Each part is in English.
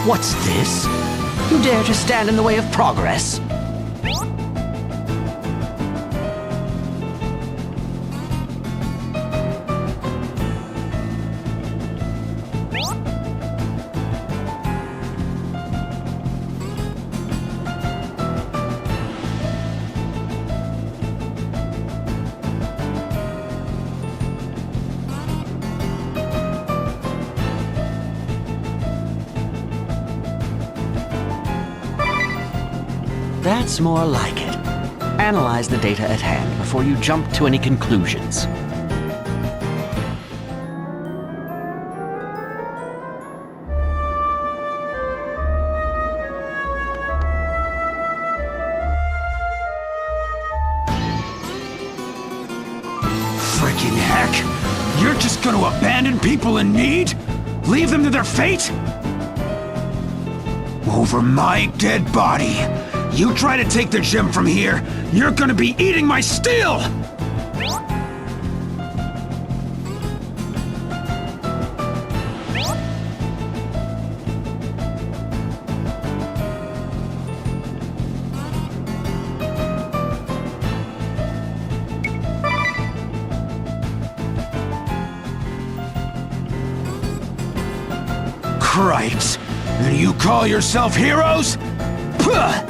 What's this? You dare to stand in the way of progress? That's more like it. Analyze the data at hand before you jump to any conclusions. Freaking heck! You're just gonna abandon people in need? Leave them to their fate? Over my dead body! You try to take the gem from here, you're gonna be eating my steel! Cripes! And you call yourself heroes? Puh!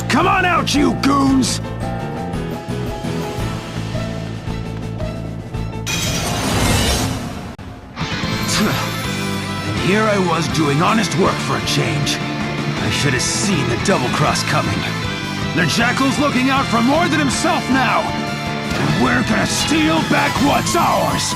Come on out, you goons! And here I was doing honest work for a change. I should have seen the double-cross coming. The Jackal's looking out for more than himself now! And we're gonna steal back what's ours!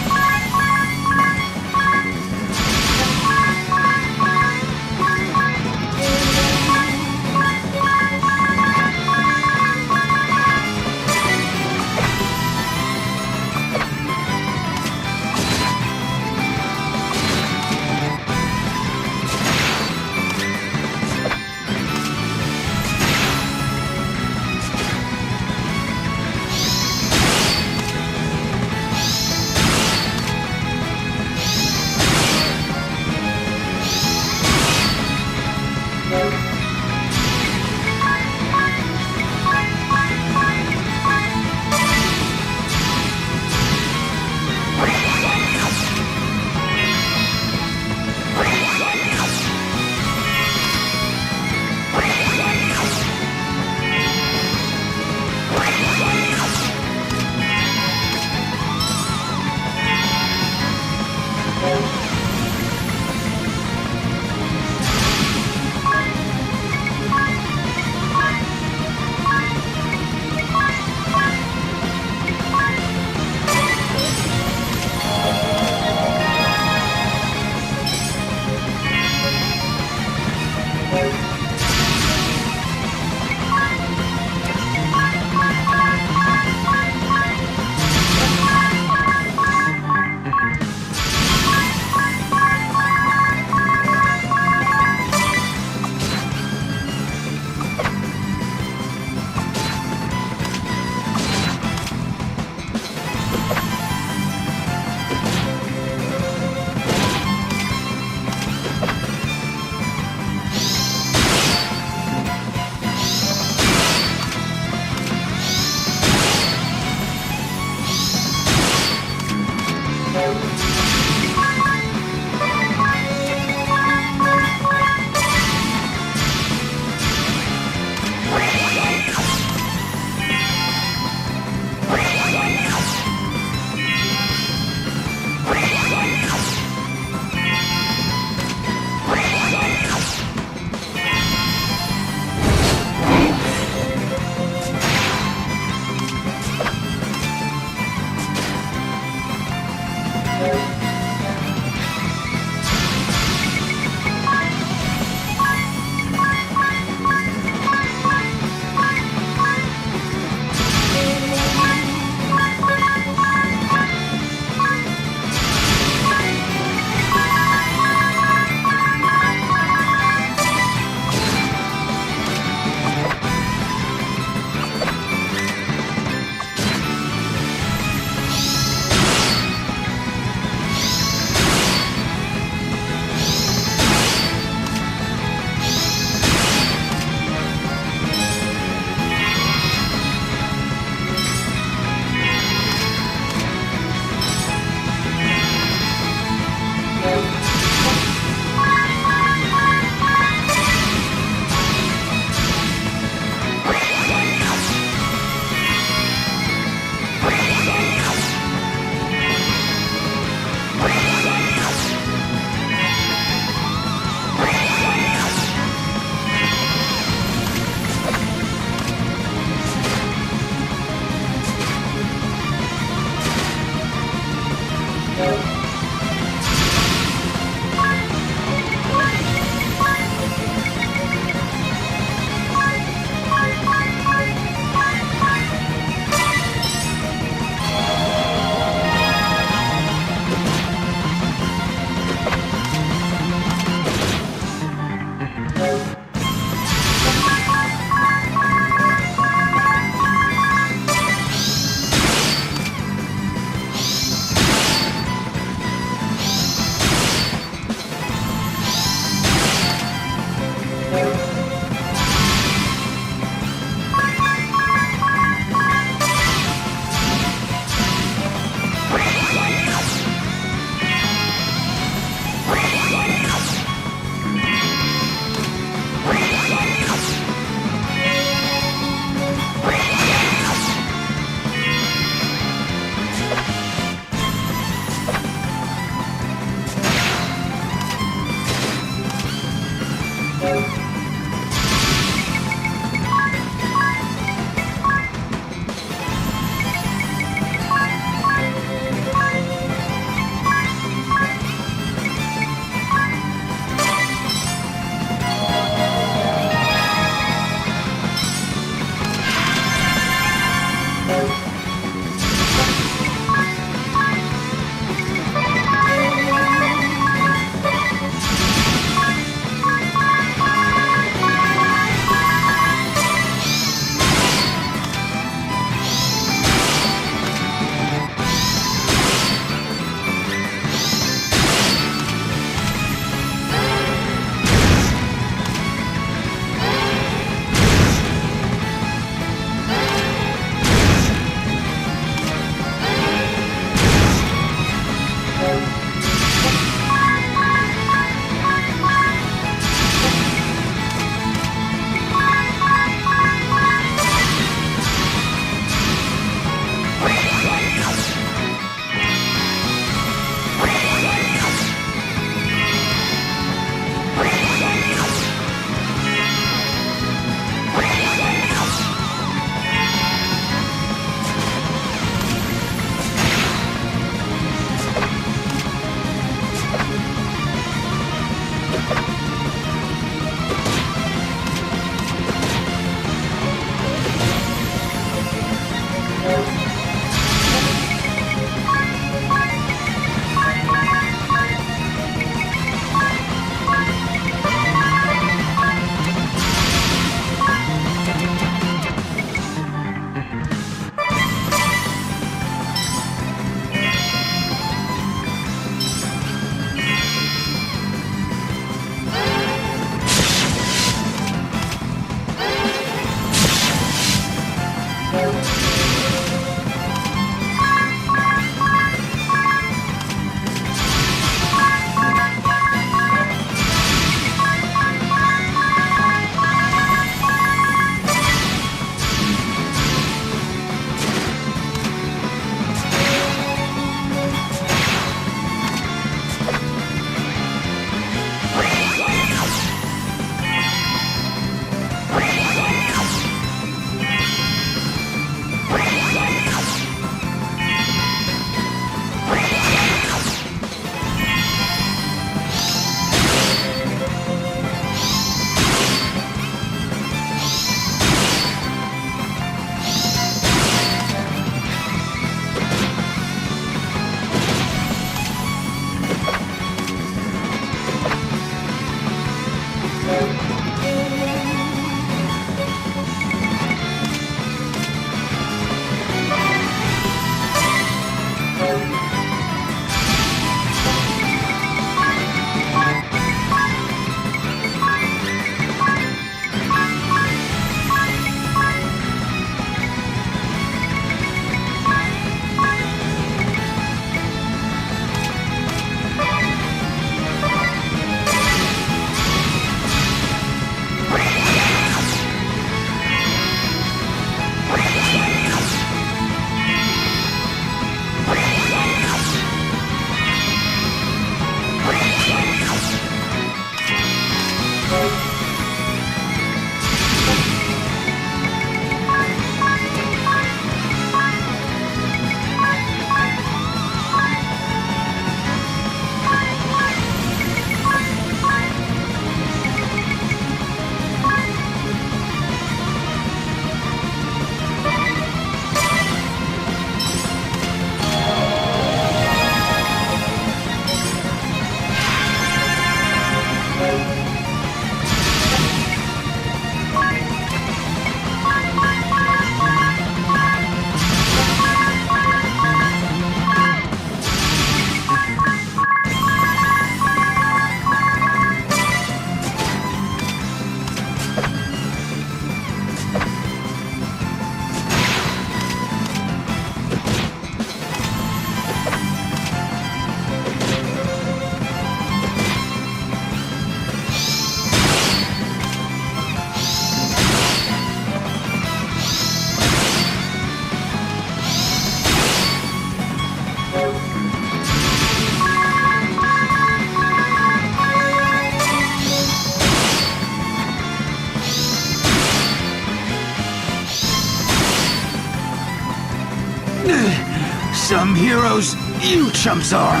dumb heroes you chumps are.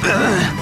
Ugh.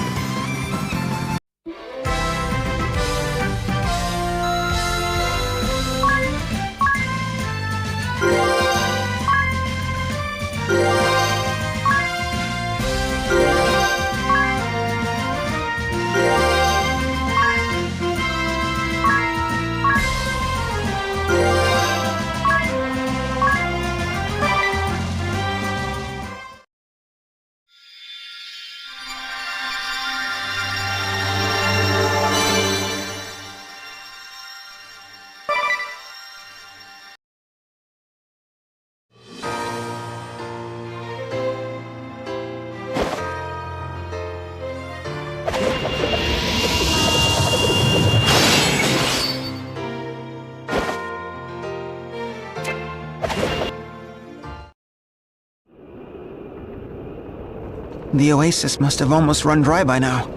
The oasis must have almost run dry by now.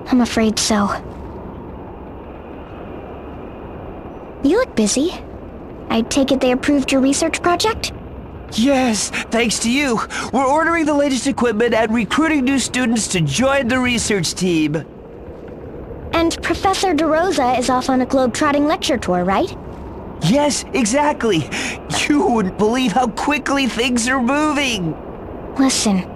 I'm afraid so. You look busy. I take it they approved your research project? Yes, thanks to you. We're ordering the latest equipment and recruiting new students to join the research team. And Professor DeRosa is off on a globe-trotting lecture tour, right? Yes, exactly. You wouldn't believe how quickly things are moving. Listen,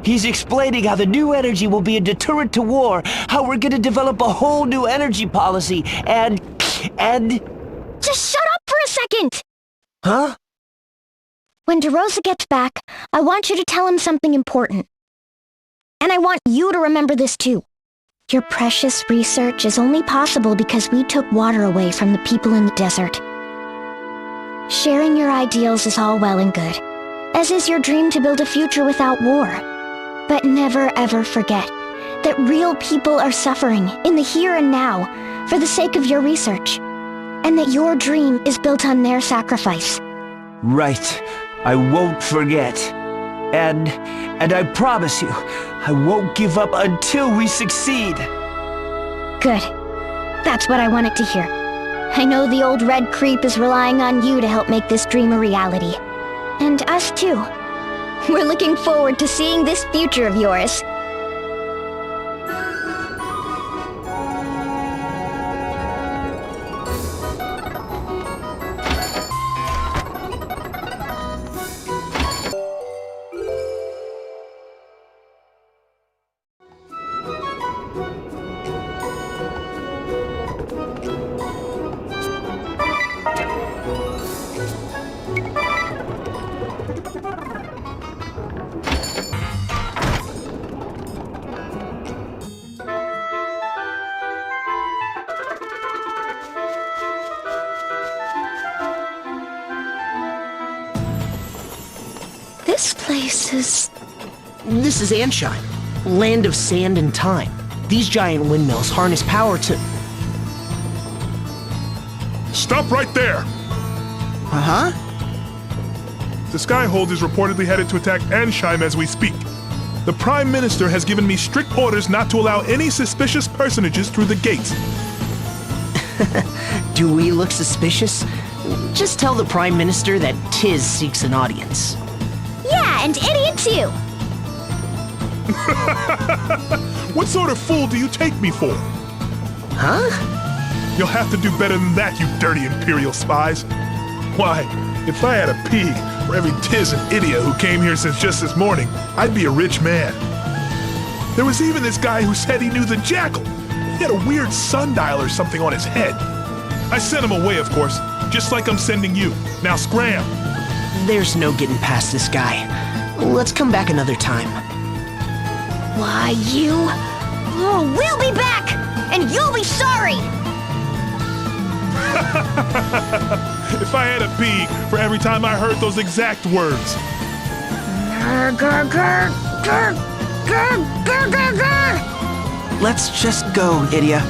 He's explaining how the new energy will be a deterrent to war, how we're gonna develop a whole new energy policy, and... just shut up for a second! Huh? When DeRosa gets back, I want you to tell him something important. And I want you to remember this too. Your precious research is only possible because we took water away from the people in the desert. Sharing your ideals is all well and good, as is your dream to build a future without war. But never ever forget that real people are suffering in the here and now for the sake of your research, and that your dream is built on their sacrifice. Right. I won't forget. And I promise you, I won't give up until we succeed. Good. That's what I wanted to hear. I know the old red creep is relying on you to help make this dream a reality. And us too. We're looking forward to seeing this future of yours. This place is... This is Anshine, land of sand and time. These giant windmills harness power to... Stop right there! Uh-huh? The Skyhold is reportedly headed to attack Anshine as we speak. The Prime Minister has given me strict orders not to allow any suspicious personages through the gates. Do we look suspicious? Just tell the Prime Minister that Tiz seeks an audience. Yeah, and idiot too! What sort of fool do you take me for? Huh? You'll have to do better than that, you dirty Imperial spies. Why, if I had a pig for every Tiz and idiot who came here since just this morning, I'd be a rich man. There was even this guy who said he knew the Jackal. He had a weird sundial or something on his head. I sent him away, of course, just like I'm sending you. Now scram! There's no getting past this guy. Let's come back another time. Why, you... Oh, we'll be back! And you'll be sorry! If I had a pig for every time I heard those exact words. Grr, grr, grr, grr, grr, grr, grr, grr. Let's just go, idiot.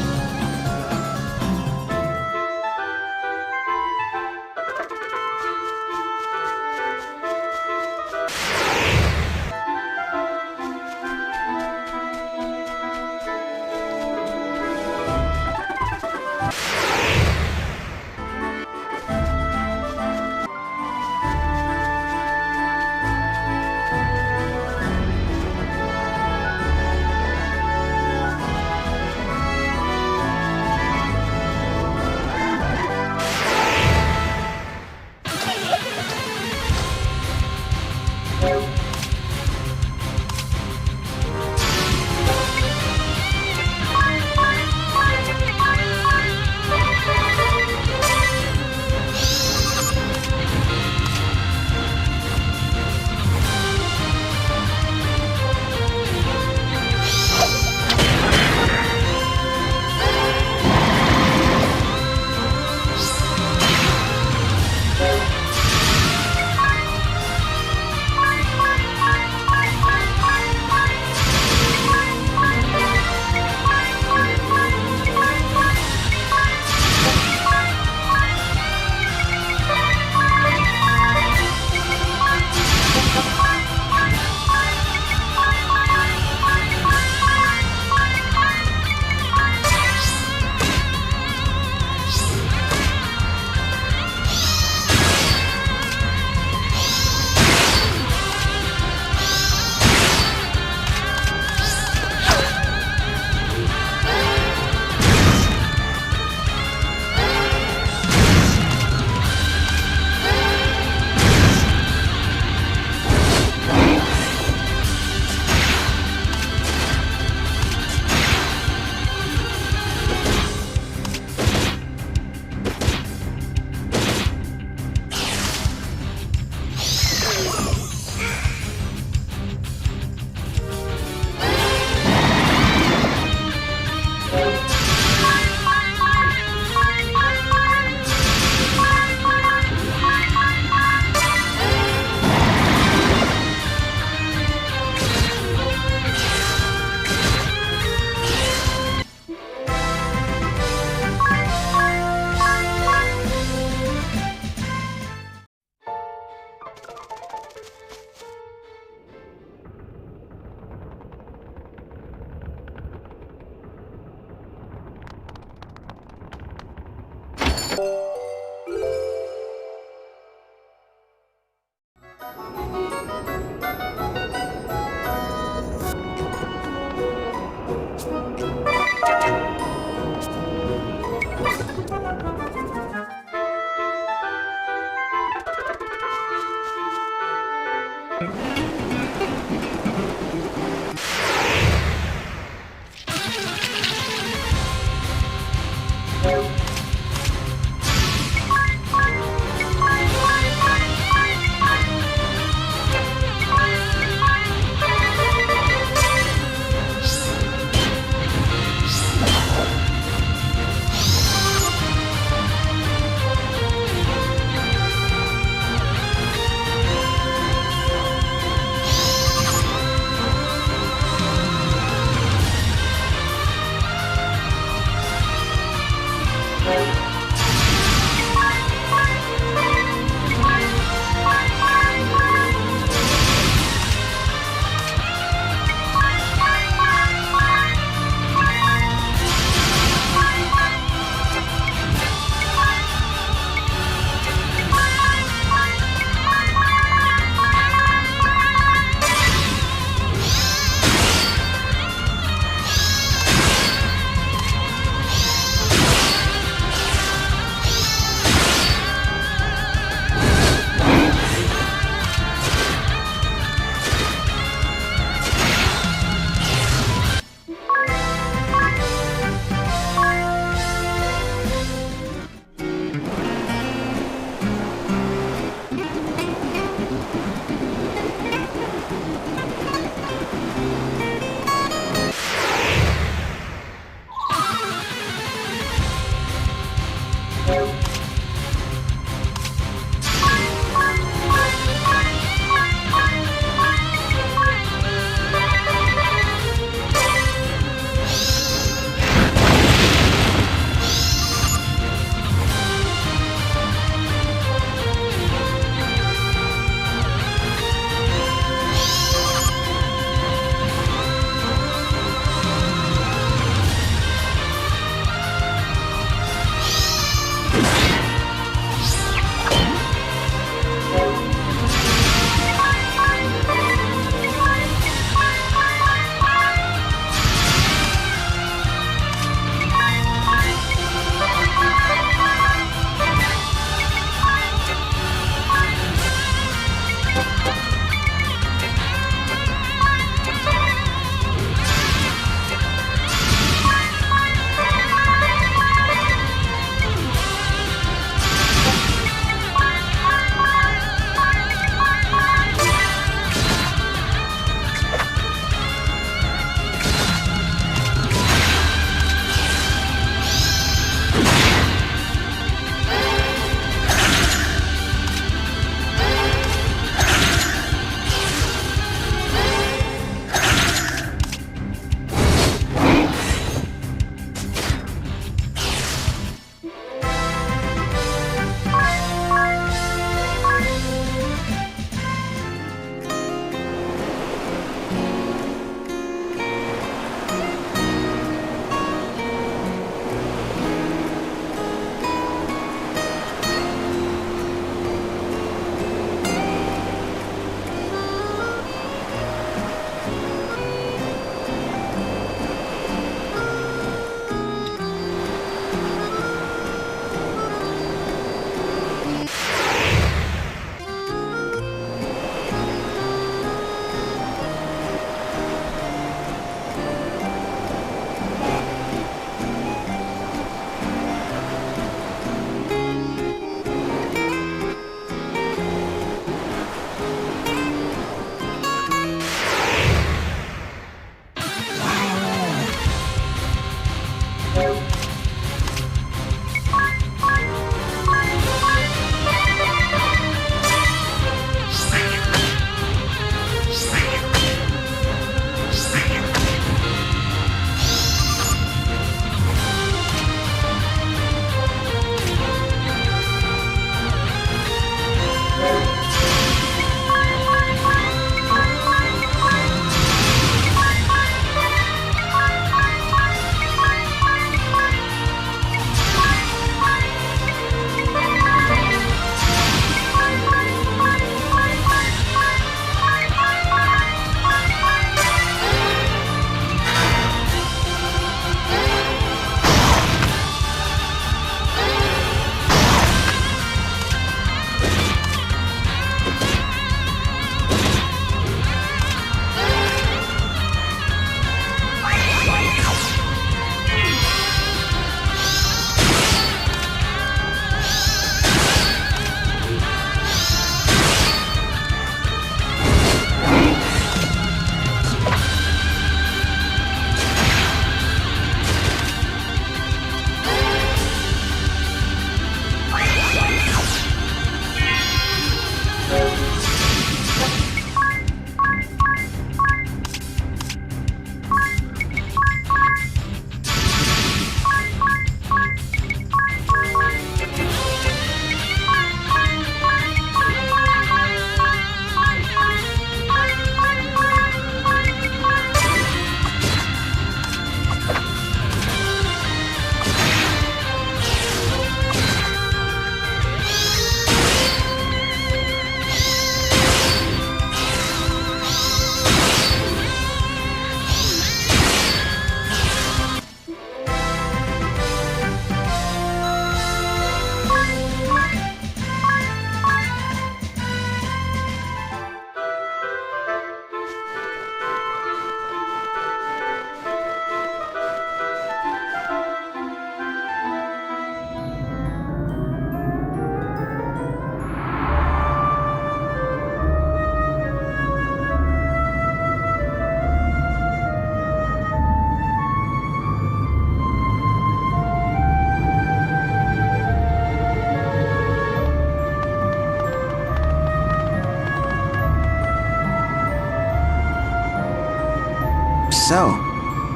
So,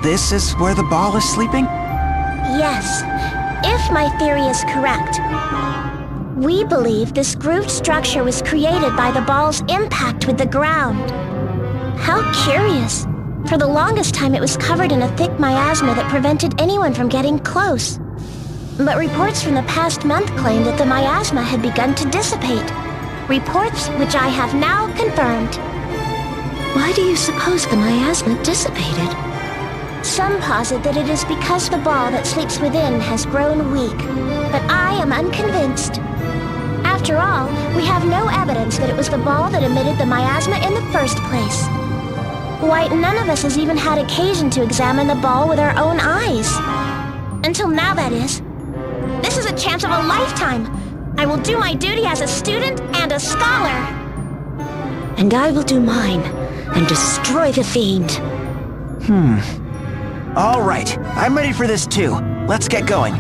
this is where the ball is sleeping? Yes, if my theory is correct. We believe this grooved structure was created by the ball's impact with the ground. How curious. For the longest time it was covered in a thick miasma that prevented anyone from getting close. But reports from the past month claim that the miasma had begun to dissipate. Reports which I have now confirmed. Why do you suppose the miasma dissipated? Some posit that it is because the ball that sleeps within has grown weak, but I am unconvinced. After all, we have no evidence that it was the ball that emitted the miasma in the first place. Why, none of us has even had occasion to examine the ball with our own eyes. Until now, that is. This is a chance of a lifetime. I will do my duty as a student and a scholar. And I will do mine and destroy the fiend. All right, I'm ready for this too. Let's get going.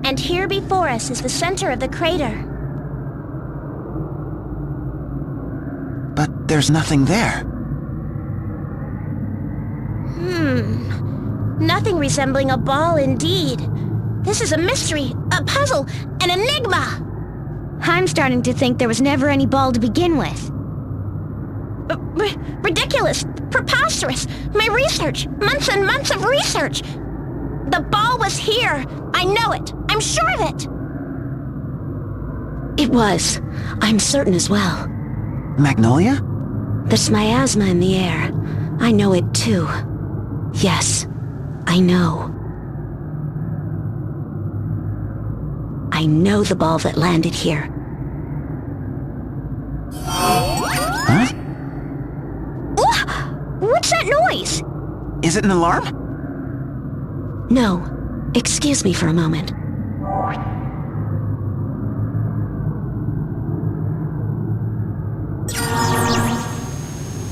And here before us is the center of the crater. But there's nothing there. Nothing resembling a ball indeed. This is a mystery, a puzzle, an enigma! I'm starting to think there was never any ball to begin with. Ridiculous! Preposterous! My research! Months and months of research! The ball was here! I know it! I'm sure of it! It was. I'm certain as well. Magnolia? There's miasma in the air. I know it too. Yes, I know. I know the ball that landed here. Huh? What's that noise? Is it an alarm? No. Excuse me for a moment.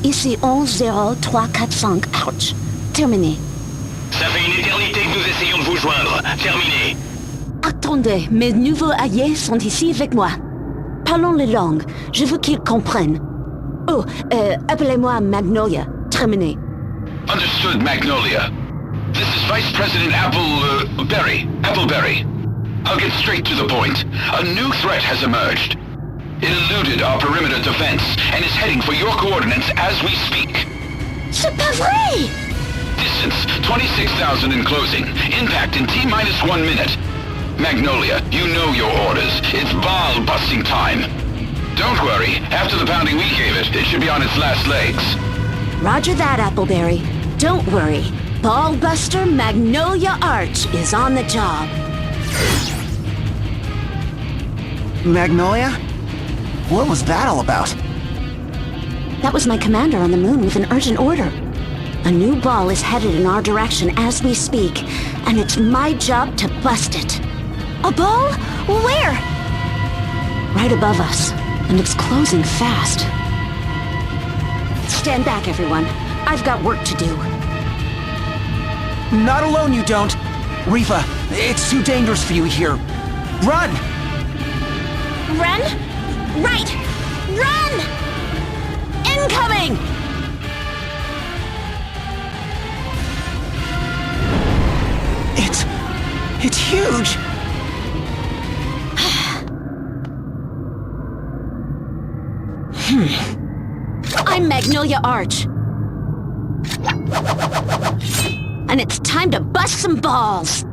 Ici 10345. Ouch. Terminé. Ça fait une éternité que nous essayons de vous joindre. Terminé. Attendez, mes nouveaux alliés sont ici avec moi. Parlons les langues. Je veux qu'ils comprennent. Oh, appelez-moi Magnolia. Terminé. Understood, Magnolia. This is Vice President Appleberry. I'll get straight to the point. A new threat has emerged. It eluded our perimeter defense and is heading for your coordinates as we speak. C'est pas vrai! Distance, 26,000 in closing. Impact in T-1 minute. Magnolia, you know your orders. It's ball busting time. Don't worry. After the pounding we gave it, it should be on its last legs. Roger that, Appleberry. Don't worry. Ballbuster Magnolia Arch is on the job. Magnolia? What was that all about? That was my commander on the moon with an urgent order. A new ball is headed in our direction as we speak, and it's my job to bust it. A ball? Where? Right above us, and it's closing fast. Stand back, everyone. I've got work to do. Not alone, you don't. Rifa, it's too dangerous for you here. Run! Run? Right! Run! Incoming! It's huge! I'm Magnolia Arch. And it's time to bust some balls!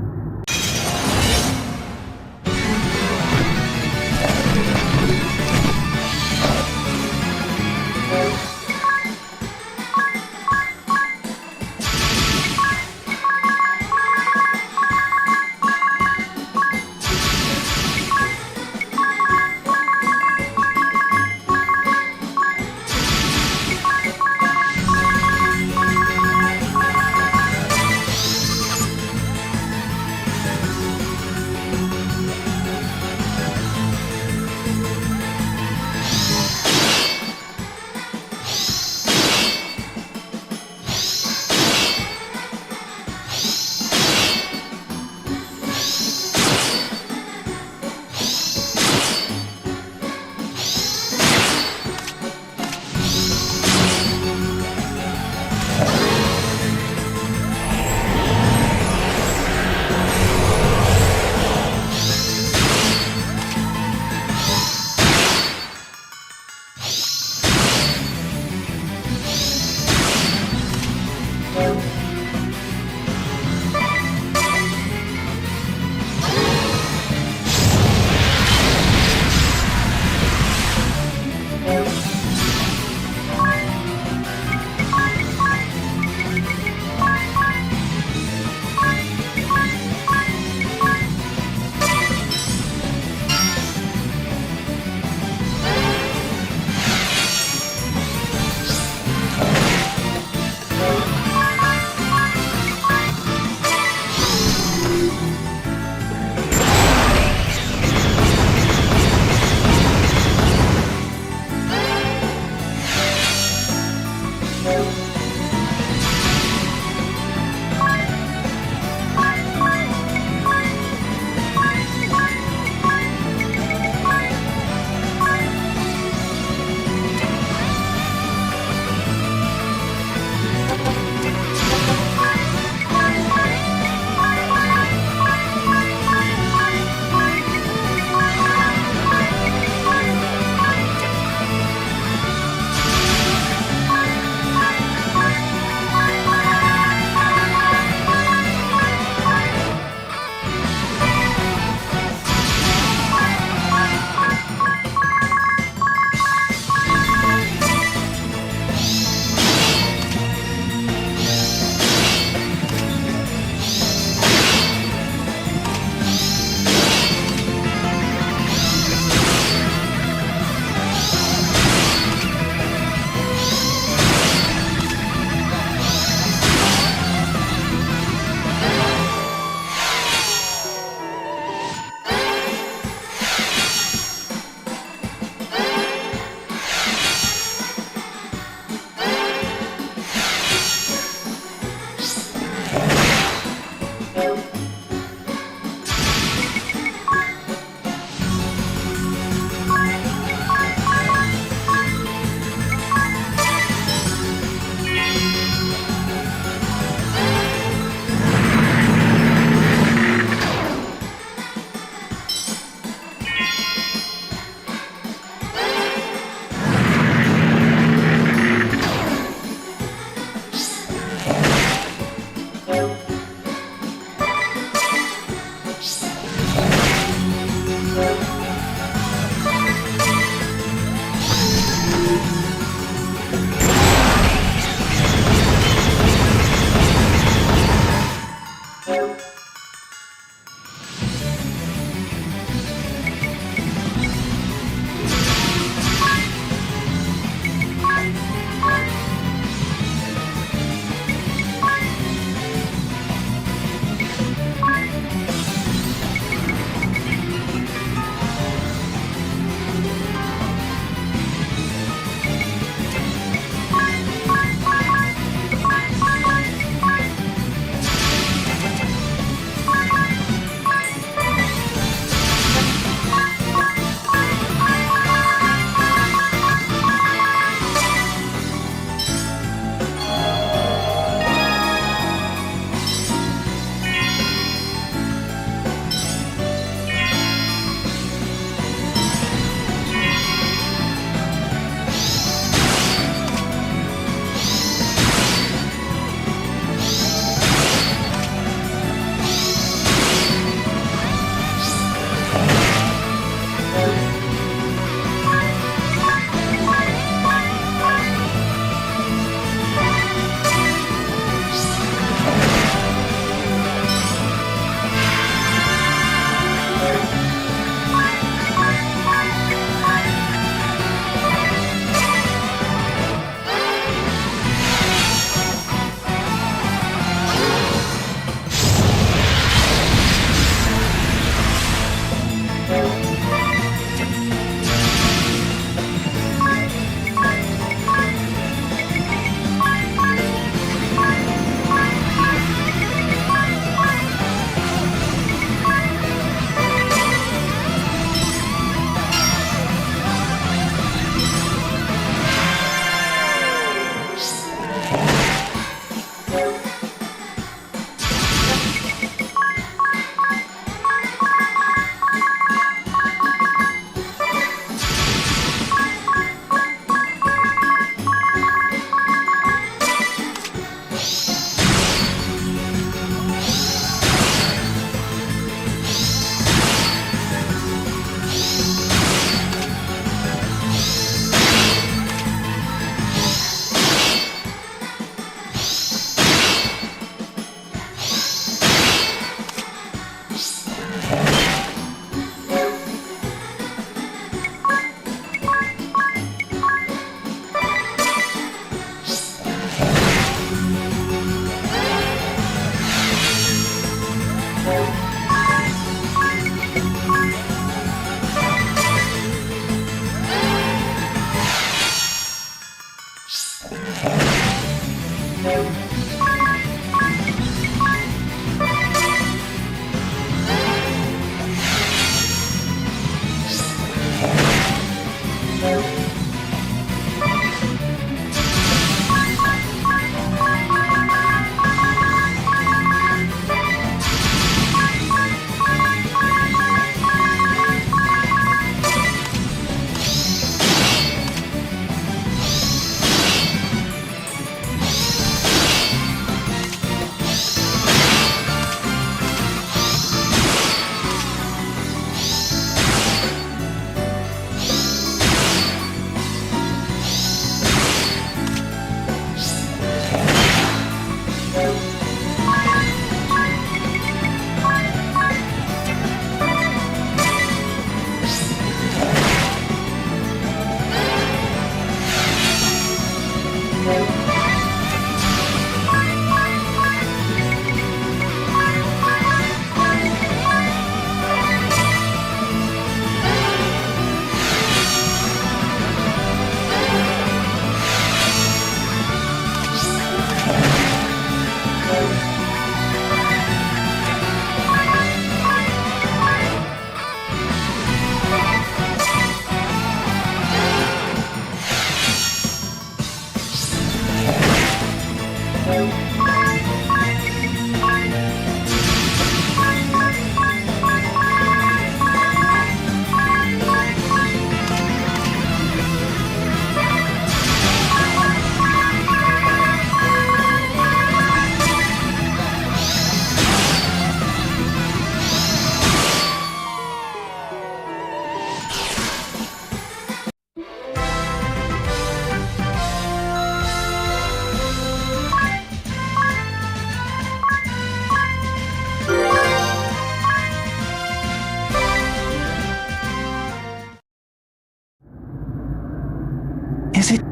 Is it,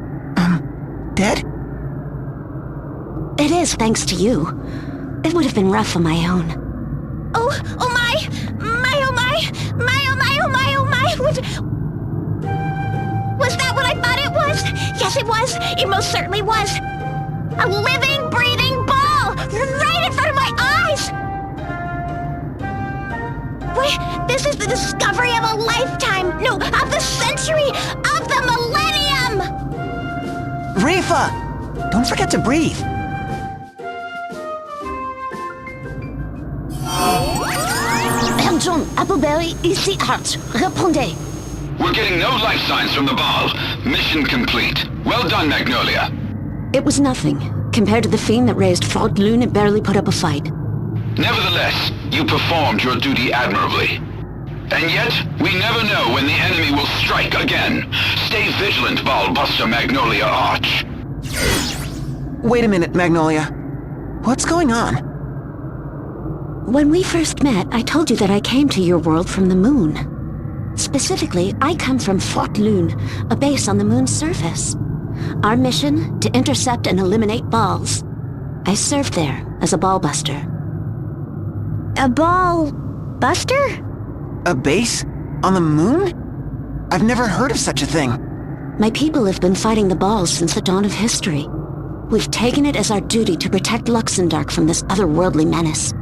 dead? It is, thanks to you. It would have been rough on my own. Oh my! My, oh my! My, oh my, oh my, oh my! Was that what I thought it was? Yes, it was. It most certainly was. A living, breathing ball! Right in front of my eyes! Wait, this is the discovery of a lifetime! No, of the century! Of the millennium! Rifa! Don't forget to breathe. Urchin, Appleberry, ici Hart. Répondez. We're getting no life signs from the ball. Mission complete. Well done, Magnolia. It was nothing. Compared to the fiend that raised Fort Loon, it barely put up a fight. Nevertheless, you performed your duty admirably. And yet, we never know when the enemy will strike again. Stay vigilant, Ballbuster Magnolia Arch. Wait a minute, Magnolia. What's going on? When we first met, I told you that I came to your world from the moon. Specifically, I come from Fort Loon, a base on the moon's surface. Our mission, to intercept and eliminate balls. I served there as a ballbuster. A ball... buster? A base? On the moon? I've never heard of such a thing. My people have been fighting the balls since the dawn of history. We've taken it as our duty to protect Luxembourg from this otherworldly menace.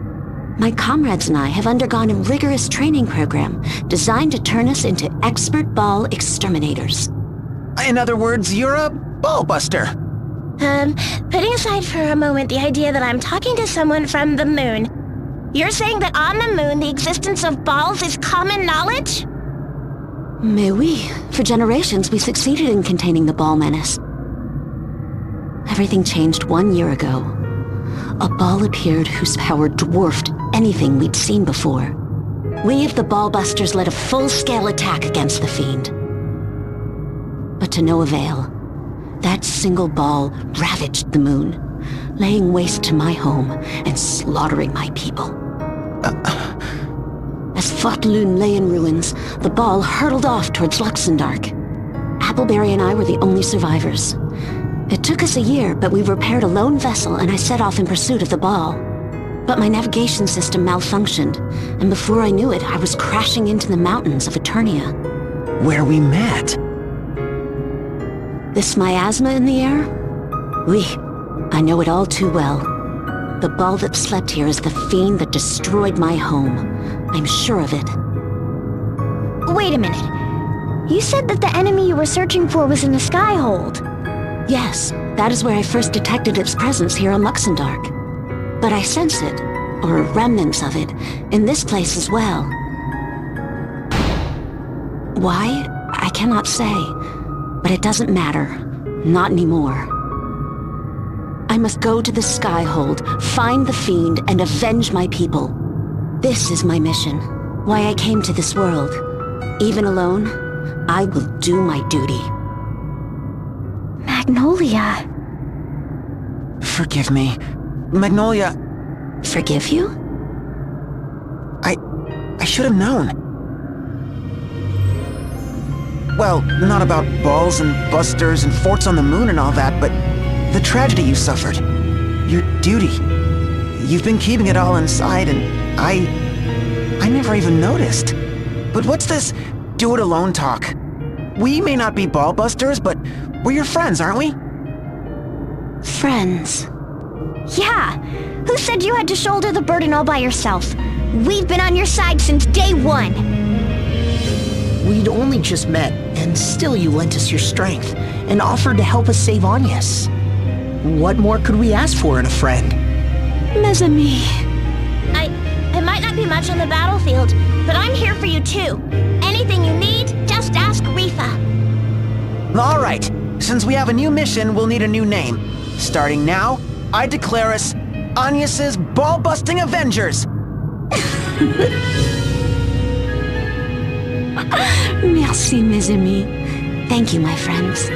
My comrades and I have undergone a rigorous training program designed to turn us into expert ball exterminators. In other words, you're a ballbuster. Putting aside for a moment the idea that I'm talking to someone from the moon, you're saying that on the moon the existence of balls is common knowledge? Mais oui. For generations we succeeded in containing the ball menace. Everything changed 1 year ago. A ball appeared whose power dwarfed anything we'd seen before. We of the Ballbusters led a full-scale attack against the fiend. But to no avail. That single ball ravaged the moon, laying waste to my home and slaughtering my people. As Fort Loon lay in ruins, the ball hurtled off towards Luxembourg. Appleberry and I were the only survivors. It took us a year, but we repaired a lone vessel and I set off in pursuit of the ball. But my navigation system malfunctioned, and before I knew it, I was crashing into the mountains of Eternia. Where we met. This miasma in the air? Oui, I know it all too well. The ball that slept here is the fiend that destroyed my home. I'm sure of it. Wait a minute. You said that the enemy you were searching for was in the Skyhold. Yes, that is where I first detected its presence here on Luxemdark. But I sense it, or remnants of it, in this place as well. Why? I cannot say, but it doesn't matter. Not anymore. I must go to the Skyhold, find the fiend, and avenge my people. This is my mission, why I came to this world. Even alone, I will do my duty. Magnolia. Forgive me. Magnolia, Forgive you? I should have known. Well, not about balls and busters and forts on the moon and all that, but the tragedy you suffered. Your duty. You've been keeping it all inside, and I never even noticed. But what's this do-it-alone talk? We may not be ball busters, but we're your friends, aren't we? Friends. Yeah. Who said you had to shoulder the burden all by yourself? We've been on your side since day one. We'd only just met, and still you lent us your strength, and offered to help us save Agnès. What more could we ask for in a friend? Mes amis. I might not be much on the battlefield, but I'm here for you too. Anything you need, just ask Rifa. All right. Since we have a new mission, we'll need a new name. Starting now, I declare us Agnès' ball-busting Avengers! Merci, mes amis. Thank you, my friends.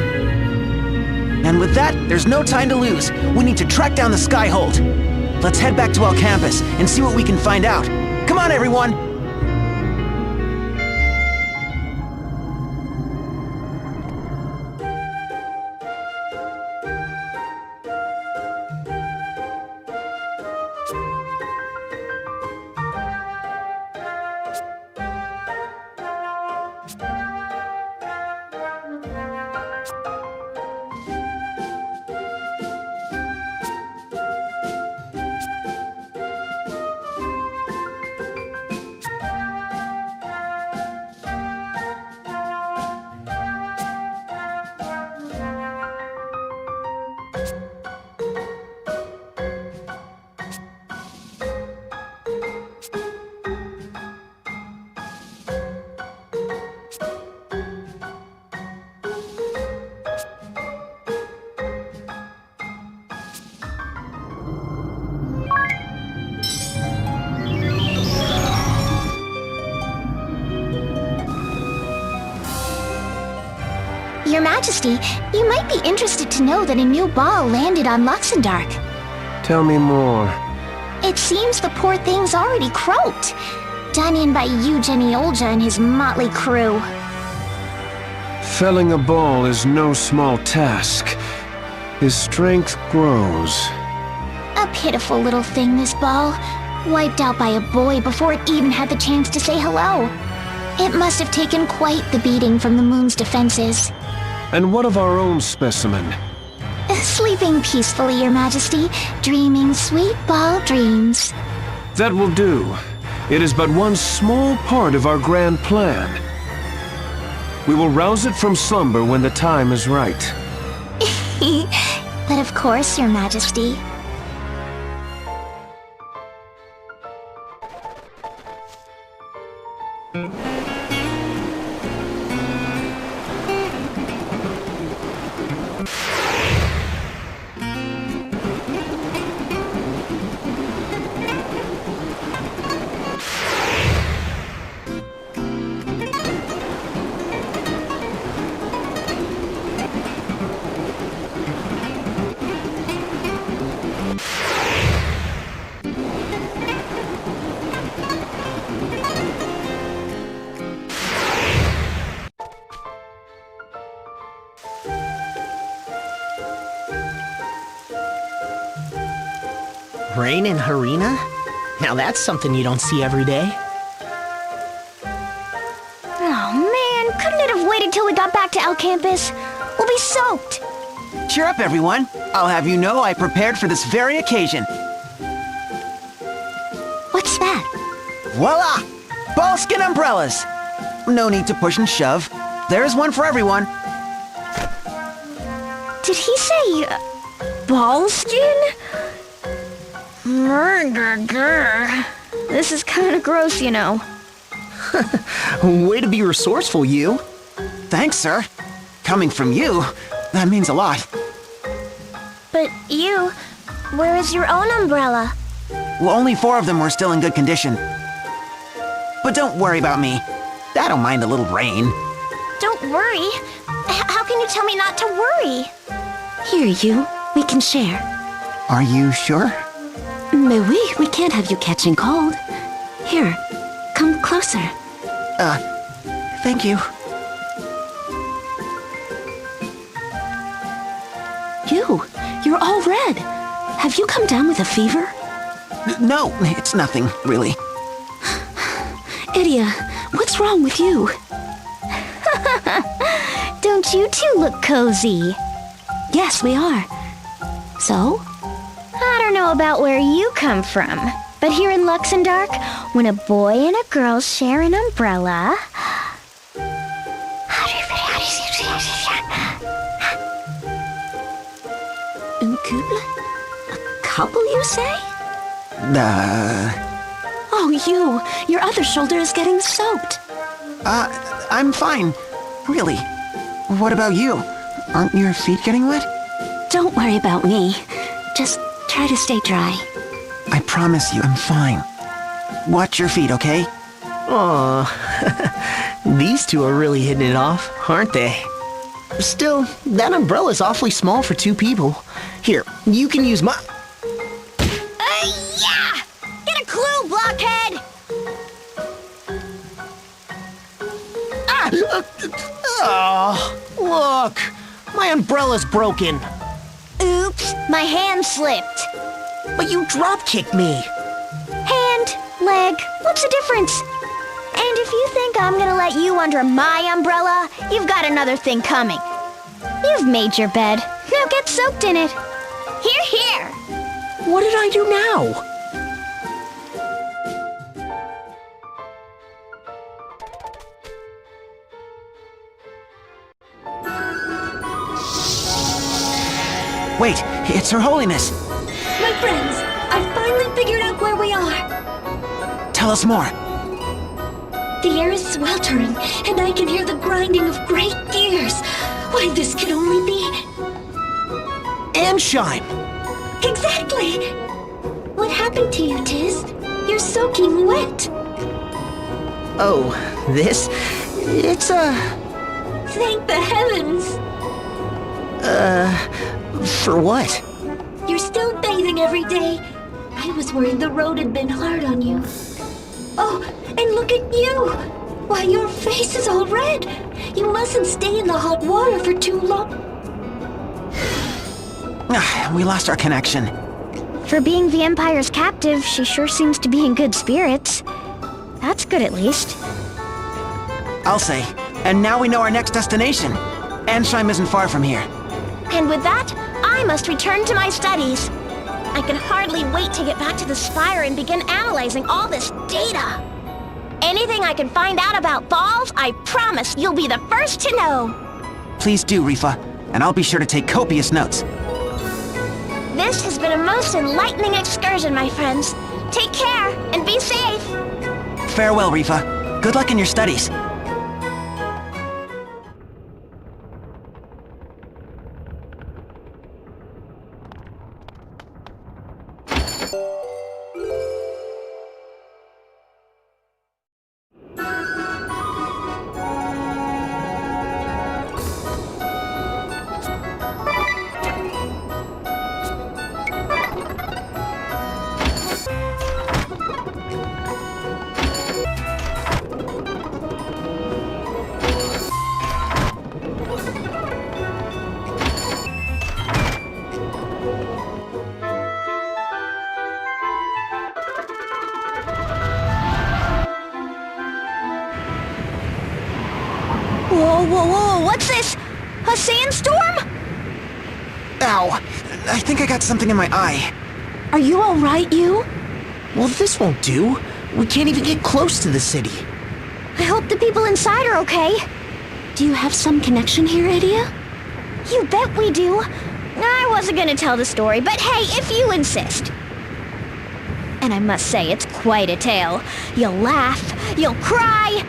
And with that, there's no time to lose. We need to track down the Skyhold. Let's head back to Al-Khampis and see what we can find out. Come on, everyone! Your Majesty, you might be interested to know that a new ball landed on Luxemdark. Tell me more. It seems the poor thing's already croaked. Done in by Eugenie Olja and his motley crew. Felling a ball is no small task. His strength grows. A pitiful little thing, this ball. Wiped out by a boy before it even had the chance to say hello. It must have taken quite the beating from the moon's defenses. And what of our own specimen? Sleeping peacefully, Your Majesty, dreaming sweet ball dreams. That will do. It is but one small part of our grand plan. We will rouse it from slumber when the time is right. But of course, Your Majesty. Rain and Harena? Now that's something you don't see every day. Oh man, couldn't it have waited till we got back to Al-Khampis? We'll be soaked. Cheer up, everyone. I'll have you know I prepared for this very occasion. What's that? Voila! Ballskin umbrellas! No need to push and shove. There's one for everyone. Did he say ballskin? This is kind of gross, you know. Way to be resourceful, you. Thanks, sir. Coming from you, that means a lot. But you, where is your own umbrella? Well, only 4 of them were still in good condition. But don't worry about me. I don't mind a little rain. Don't worry. How can you tell me not to worry? Here, you. We can share. Are you sure? Mais oui, we can't have you catching cold. Here, come closer. Thank you. You're all red. Have you come down with a fever? No, it's nothing, really. Idia, what's wrong with you? Don't you two look cozy? Yes, we are. So? I don't know about where you come from, but here in Luxembourg, when a boy and a girl share an umbrella... Un couple? A couple, you say? Oh, your other shoulder is getting soaked. I'm fine. Really. What about you? Aren't your feet getting wet? Don't worry about me. Just try to stay dry. I promise you, I'm fine. Watch your feet, okay? Aw, these two are really hitting it off, aren't they? Still, that umbrella's awfully small for 2 people. Here, you can use my... Yeah! Get a clue, blockhead! Oh, look! My umbrella's broken. Oops, my hand slipped. But you drop-kicked me. Hand, leg, what's the difference? And if you think I'm gonna let you under my umbrella, you've got another thing coming. You've made your bed. Now get soaked in it. Here, here! What did I do now? Wait, it's Her Holiness. My friends, I finally figured out where we are. Tell us more. The air is sweltering, and I can hear the grinding of great gears. Why, this can only be... Anshime! Exactly! What happened to you, Tiz? You're soaking wet. Oh, this? It's Thank the heavens! For what? You're still bathing every day. I was worried the road had been hard on you. Oh, and look at you! Why, your face is all red. You mustn't stay in the hot water for too long. We lost our connection. For being the Empire's captive, she sure seems to be in good spirits. That's good, at least. I'll say. And now we know our next destination. Anshime isn't far from here. And with that, I must return to my studies. I can hardly wait to get back to the Spire and begin analyzing all this data. Anything I can find out about balls, I promise you'll be the first to know. Please do, Rifa. And I'll be sure to take copious notes. This has been a most enlightening excursion, my friends. Take care and be safe. Farewell, Rifa. Good luck in your studies. Whoa, what's this? A sandstorm? Ow! I think I got something in my eye. Are you alright, you? Well, this won't do. We can't even get close to the city. I hope the people inside are okay. Do you have some connection here, Idia? You bet we do. I wasn't gonna tell the story, but hey, if you insist. And I must say, it's quite a tale. You'll laugh, you'll cry.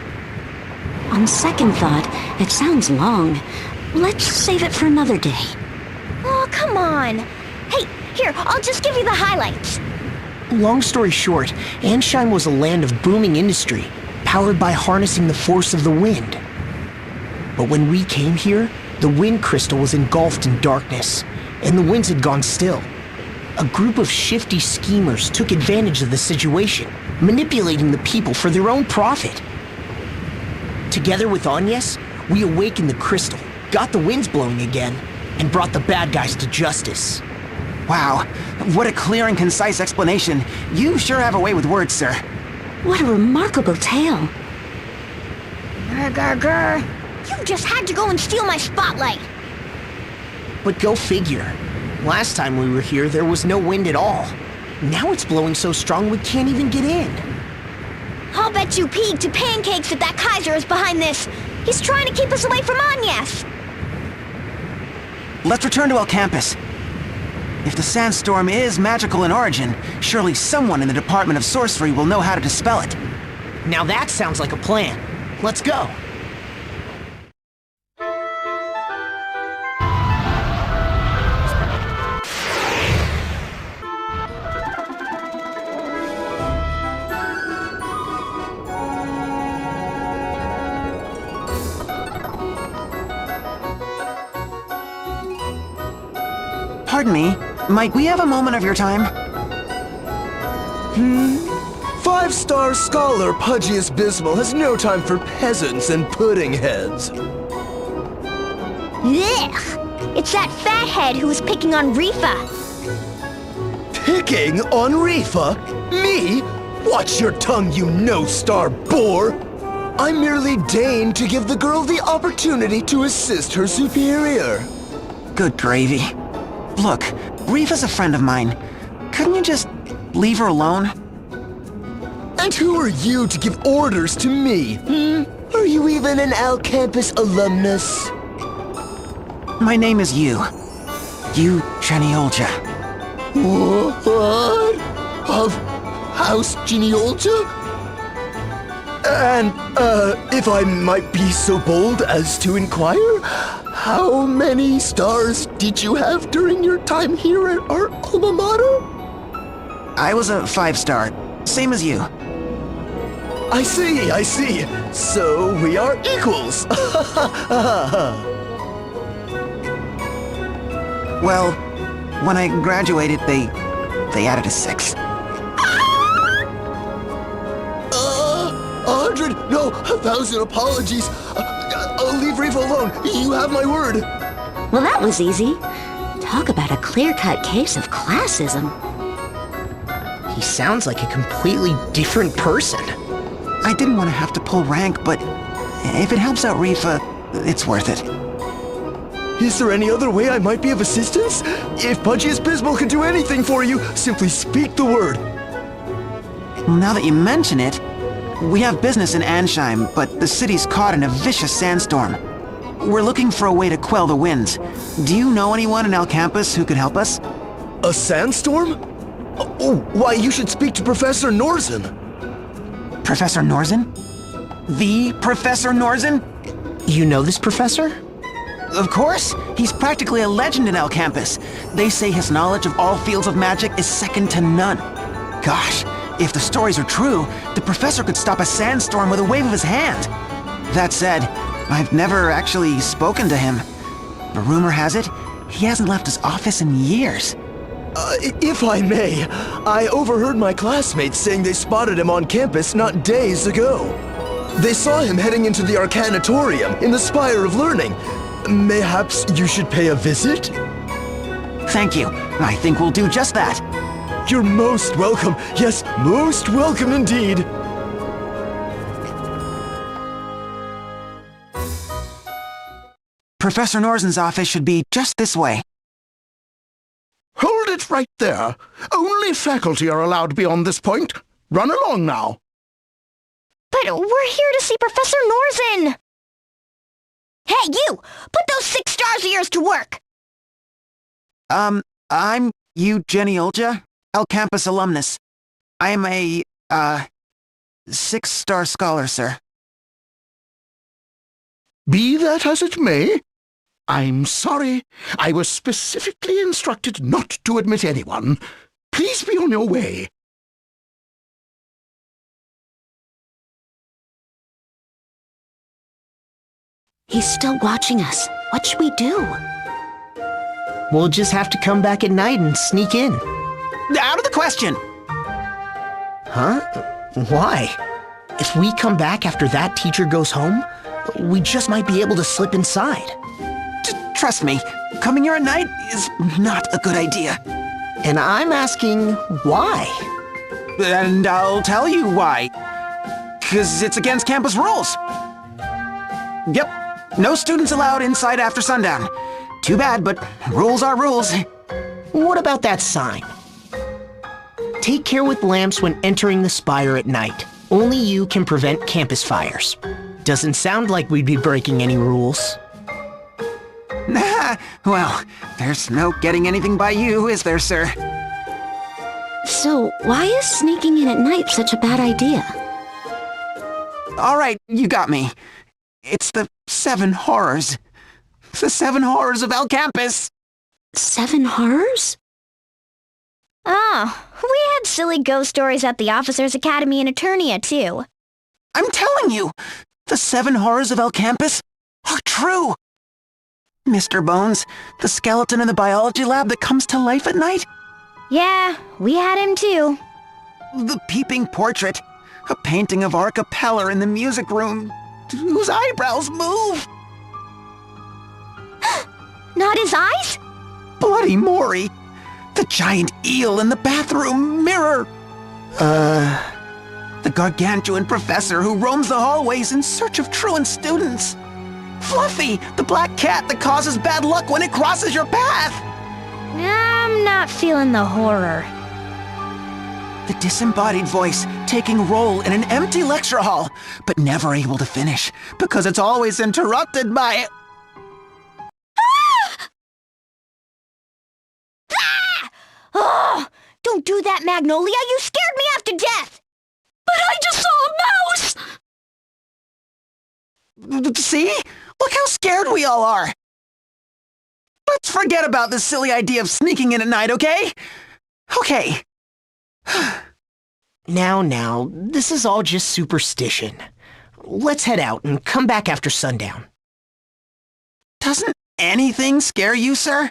On second thought, it sounds long. Let's save it for another day. Oh, come on. Hey, here, I'll just give you the highlights. Long story short, Ansheim was a land of booming industry, powered by harnessing the force of the wind. But when we came here, the wind crystal was engulfed in darkness, and the winds had gone still. A group of shifty schemers took advantage of the situation, manipulating the people for their own profit. Together with Agnès, we awakened the crystal, got the winds blowing again, and brought the bad guys to justice. Wow, what a clear and concise explanation. You sure have a way with words, sir. What a remarkable tale. Grr. You just had to go and steal my spotlight. But go figure. Last time we were here, there was no wind at all. Now it's blowing so strong we can't even get in. I'll bet you peed to pancakes that Kaiser is behind this. He's trying to keep us away from Agnès. Let's return to Al-Khampis. If the sandstorm is magical in origin, surely someone in the Department of Sorcery will know how to dispel it. Now that sounds like a plan. Let's go. Pardon me, might we have a moment of your time? 5-star scholar Pudgius Bismal has no time for peasants and pudding heads. Blech! It's that fathead who was picking on Rifa. Picking on Rifa? Me? Watch your tongue, you no-star bore! I merely deigned to give the girl the opportunity to assist her superior. Good gravy. Look, Rifa's a friend of mine. Couldn't you just leave her alone? And who are you to give orders to me? Are you even an Al-Khampis alumnus? My name is Yu. Yu Genealja. What? Of House Genealja? And, if I might be so bold as to inquire, how many stars did you have during your time here at our alma mater? I was a 5-star, same as you. I see. So we are equals. Well, when I graduated, they added a 6. 100, no, 1,000 apologies. I'll leave Rifa alone. You have my word. Well, that was easy. Talk about a clear-cut case of classism. He sounds like a completely different person. I didn't want to have to pull rank, but if it helps out Rifa, it's worth it. Is there any other way I might be of assistance? If Pudgius Bismal can do anything for you, simply speak the word. Now that you mention it, we have business in Ansheim, but the city's caught in a vicious sandstorm. We're looking for a way to quell the winds. Do you know anyone in Al-Khampis who could help us? A sandstorm? Oh, why, you should speak to Professor Norzen. Professor Norzen? The Professor Norzen? You know this professor? Of course! He's practically a legend in Al-Khampis. They say his knowledge of all fields of magic is second to none. Gosh, if the stories are true, the professor could stop a sandstorm with a wave of his hand. That said, I've never actually spoken to him. But rumor has it, he hasn't left his office in years. If I may, I overheard my classmates saying they spotted him on campus not days ago. They saw him heading into the Arcanatorium in the Spire of Learning. Mayhaps you should pay a visit? Thank you. I think we'll do just that. You're most welcome. Yes, most welcome indeed. Professor Norzen's office should be just this way. Hold it right there. Only faculty are allowed beyond this point. Run along now. But we're here to see Professor Norzen! Hey, you! Put those 6 stars of yours to work! I'm Jenny Olja, Al-Khampis alumnus. I am a, 6-star scholar, sir. Be that as it may, I'm sorry. I was specifically instructed not to admit anyone. Please be on your way. He's still watching us. What should we do? We'll just have to come back at night and sneak in. Out of the question! Huh? Why? If we come back after that teacher goes home, we just might be able to slip inside. Trust me, coming here at night is not a good idea. And I'm asking why? And I'll tell you why. 'Cause it's against campus rules. Yep, no students allowed inside after sundown. Too bad, but rules are rules. What about that sign? Take care with lamps when entering the spire at night. Only you can prevent campus fires. Doesn't sound like we'd be breaking any rules. Nah, well, there's no getting anything by you, is there, sir? So, why is sneaking in at night such a bad idea? All right, you got me. It's the 7 horrors. The 7 horrors of Al-Khampis. 7 horrors? Oh, we had silly ghost stories at the Officers' Academy in Eternia, too. I'm telling you, the 7 horrors of Al-Khampis are true. Mr. Bones, the skeleton in the biology lab that comes to life at night. Yeah, we had him too. The peeping portrait, a painting of our capeller in the music room, whose eyebrows move. Not his eyes? Bloody Maury, the giant eel in the bathroom mirror. The gargantuan professor who roams the hallways in search of truant students. Fluffy, the black cat that causes bad luck when it crosses your path. I'm not feeling the horror. The disembodied voice taking role in an empty lecture hall, but never able to finish because it's always interrupted by... Oh, don't do that, Magnolia. You scared me half to death. But I just saw a mouse! See? Look how scared we all are. Let's forget about this silly idea of sneaking in at night, okay? Okay. Now, this is all just superstition. Let's head out and come back after sundown. Doesn't anything scare you, sir?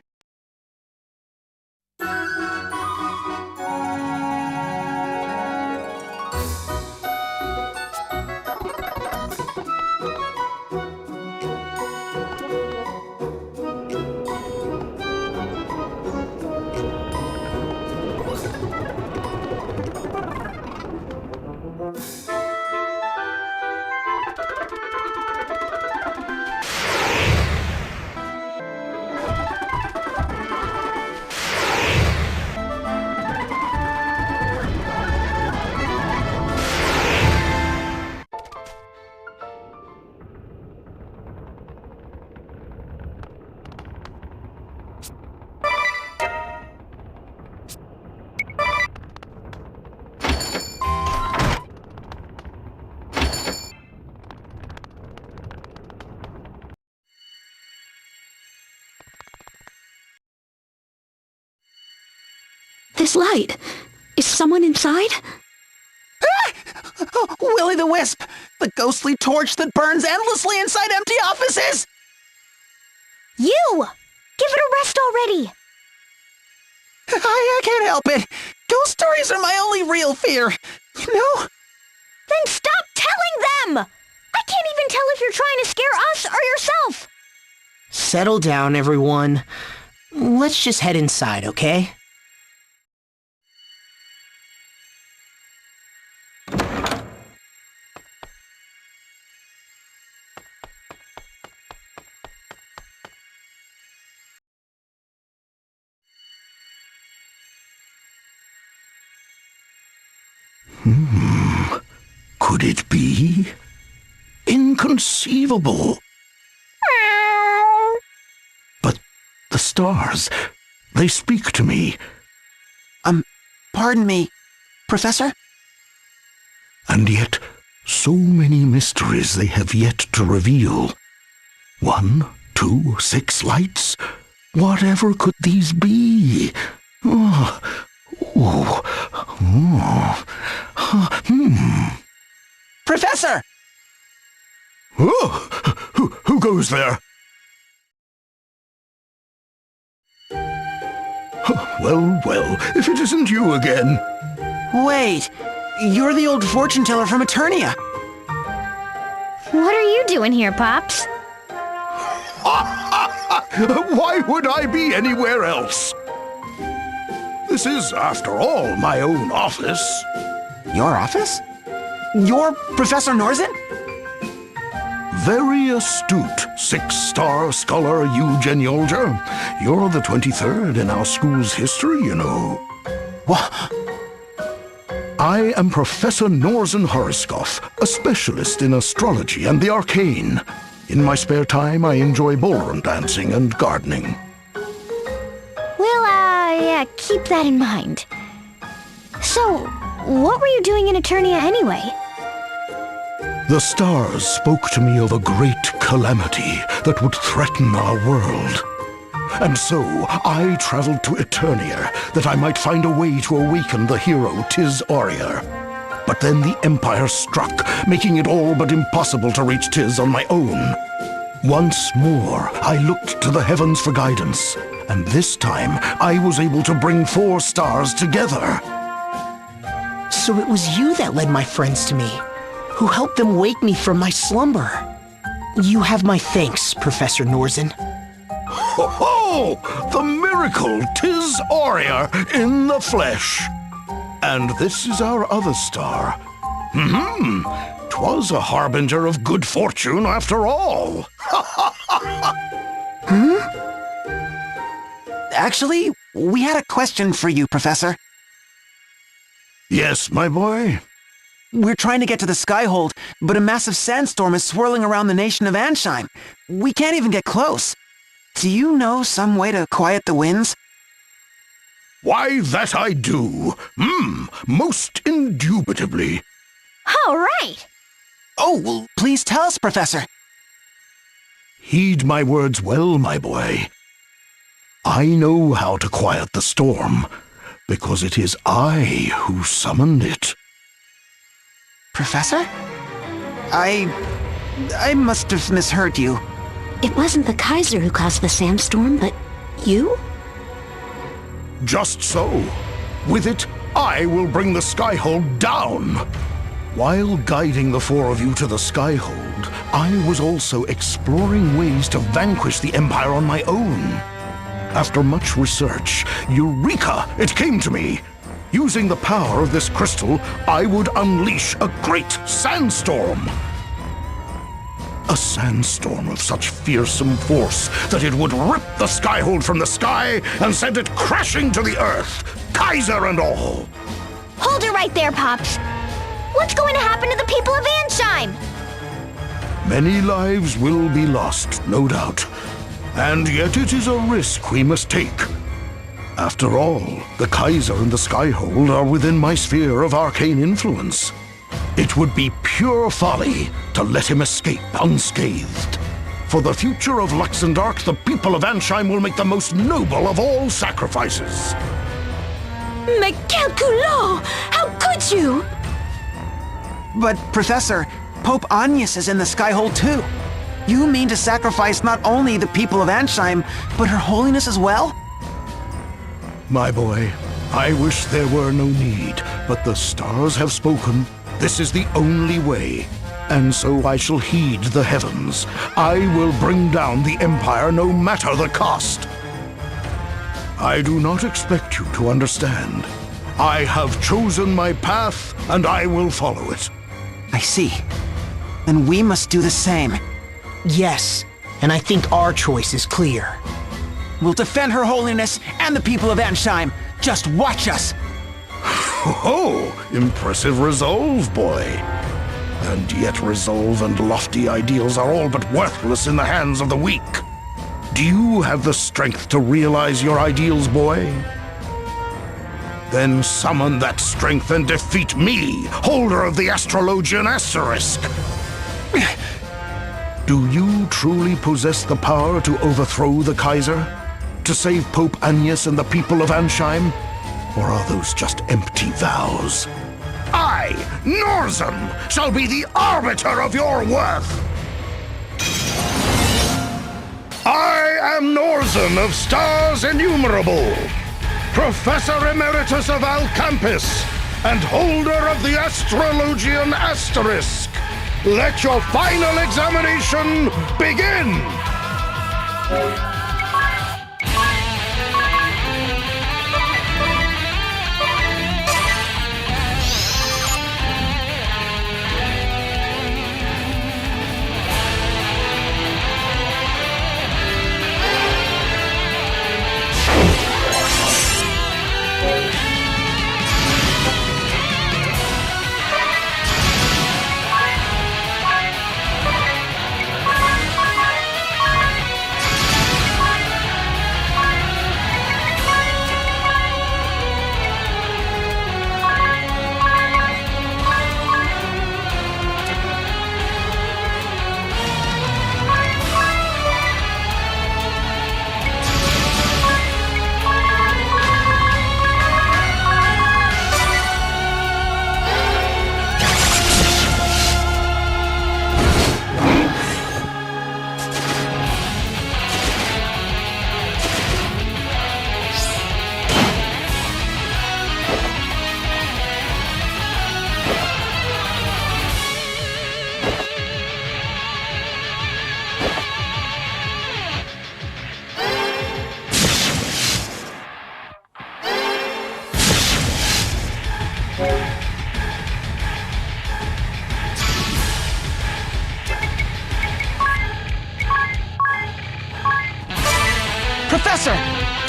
This light. Is someone inside? Willy the Wisp! The ghostly torch that burns endlessly inside empty offices! You! Give it a rest already! I can't help it. Ghost stories are my only real fear. You know? Then stop telling them! I can't even tell if you're trying to scare us or yourself! Settle down, everyone. Let's just head inside, okay? Could it be? Inconceivable. But the stars, they speak to me. Pardon me, Professor? And yet, so many mysteries they have yet to reveal. 1, 2, 6 lights? Whatever could these be? Professor! Oh, who goes there? Well, if it isn't you again. Wait, you're the old fortune teller from Eternia. What are you doing here, Pops? Why would I be anywhere else? This is, after all, my own office. Your office? You're Professor Norzen? Very astute, 6-star scholar Eugeniolja. You're the 23rd in our school's history, you know. What? I am Professor Norzen Horoskov, a specialist in astrology and the arcane. In my spare time, I enjoy ballroom dancing and gardening. Well, yeah, keep that in mind. So, what were you doing in Eternia anyway? The stars spoke to me of a great calamity that would threaten our world. And so, I traveled to Eternia that I might find a way to awaken the hero Tiz Aurier. But then the Empire struck, making it all but impossible to reach Tiz on my own. Once more, I looked to the heavens for guidance, and this time I was able to bring 4 stars together. So it was you that led my friends to me, who helped them wake me from my slumber. You have my thanks, Professor Norzen. Ho ho! The miracle Tiz Aurier in the flesh! And this is our other star. 'Twas a harbinger of good fortune after all. Actually, we had a question for you, Professor. Yes, my boy? We're trying to get to the Skyhold, but a massive sandstorm is swirling around the nation of Ansheim. We can't even get close. Do you know some way to quiet the winds? Why, that I do. Most indubitably. All right! Oh, well, please tell us, Professor. Heed my words well, my boy. I know how to quiet the storm, because it is I who summoned it. Professor? I must have misheard you. It wasn't the Kaiser who caused the sandstorm, but you? Just so. With it, I will bring the Skyhold down. While guiding the 4 of you to the Skyhold, I was also exploring ways to vanquish the Empire on my own. After much research, eureka! It came to me! Using the power of this crystal, I would unleash a great sandstorm. A sandstorm of such fearsome force that it would rip the Skyhold from the sky and send it crashing to the earth, Kaiser and all. Hold it right there, Pops. What's going to happen to the people of Ansheim? Many lives will be lost, no doubt. And yet it is a risk we must take. After all, the Kaiser and the Skyhold are within my sphere of arcane influence. It would be pure folly to let him escape unscathed. For the future of Luxendark, the people of Ansheim will make the most noble of all sacrifices. Mais quel culot! How could you? But, Professor, Pope Agnès is in the Skyhold too. You mean to sacrifice not only the people of Ansheim, but Her Holiness as well? My boy, I wish there were no need, but the stars have spoken. This is the only way. And so I shall heed the heavens. I will bring down the Empire no matter the cost. I do not expect you to understand. I have chosen my path, and I will follow it. I see. Then we must do the same. Yes, and I think our choice is clear. We'll defend Her Holiness and the people of Ansheim. Just watch us! Oh, impressive resolve, boy. And yet resolve and lofty ideals are all but worthless in the hands of the weak. Do you have the strength to realize your ideals, boy? Then summon that strength and defeat me, holder of the Astrologian Asterisk. Do you truly possess the power to overthrow the Kaiser? To save Pope Agnès and the people of Ansheim? Or are those just empty vows? I, Norzen, shall be the arbiter of your worth! I am Norzen of Stars Innumerable, Professor Emeritus of Al-Khampis, and holder of the Astrologian Asterisk. Let your final examination begin! Professor,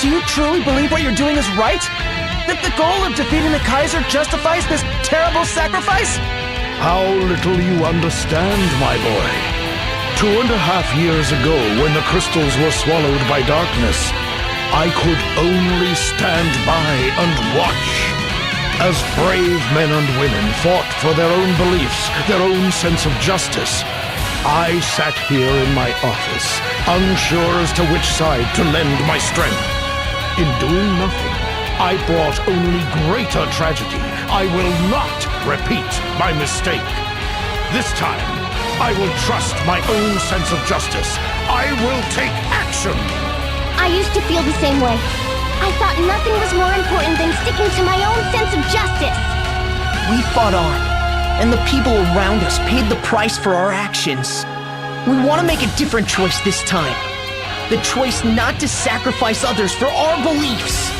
do you truly believe what you're doing is right? That the goal of defeating the Kaiser justifies this terrible sacrifice? How little you understand, my boy. 2.5 years ago, when the crystals were swallowed by darkness, I could only stand by and watch as brave men and women fought for their own beliefs, their own sense of justice. I sat here in my office, unsure as to which side to lend my strength. In doing nothing, I brought only greater tragedy. I will not repeat my mistake. This time, I will trust my own sense of justice. I will take action. I used to feel the same way. I thought nothing was more important than sticking to my own sense of justice. We fought on, and the people around us paid the price for our actions. We want to make a different choice this time. The choice not to sacrifice others for our beliefs.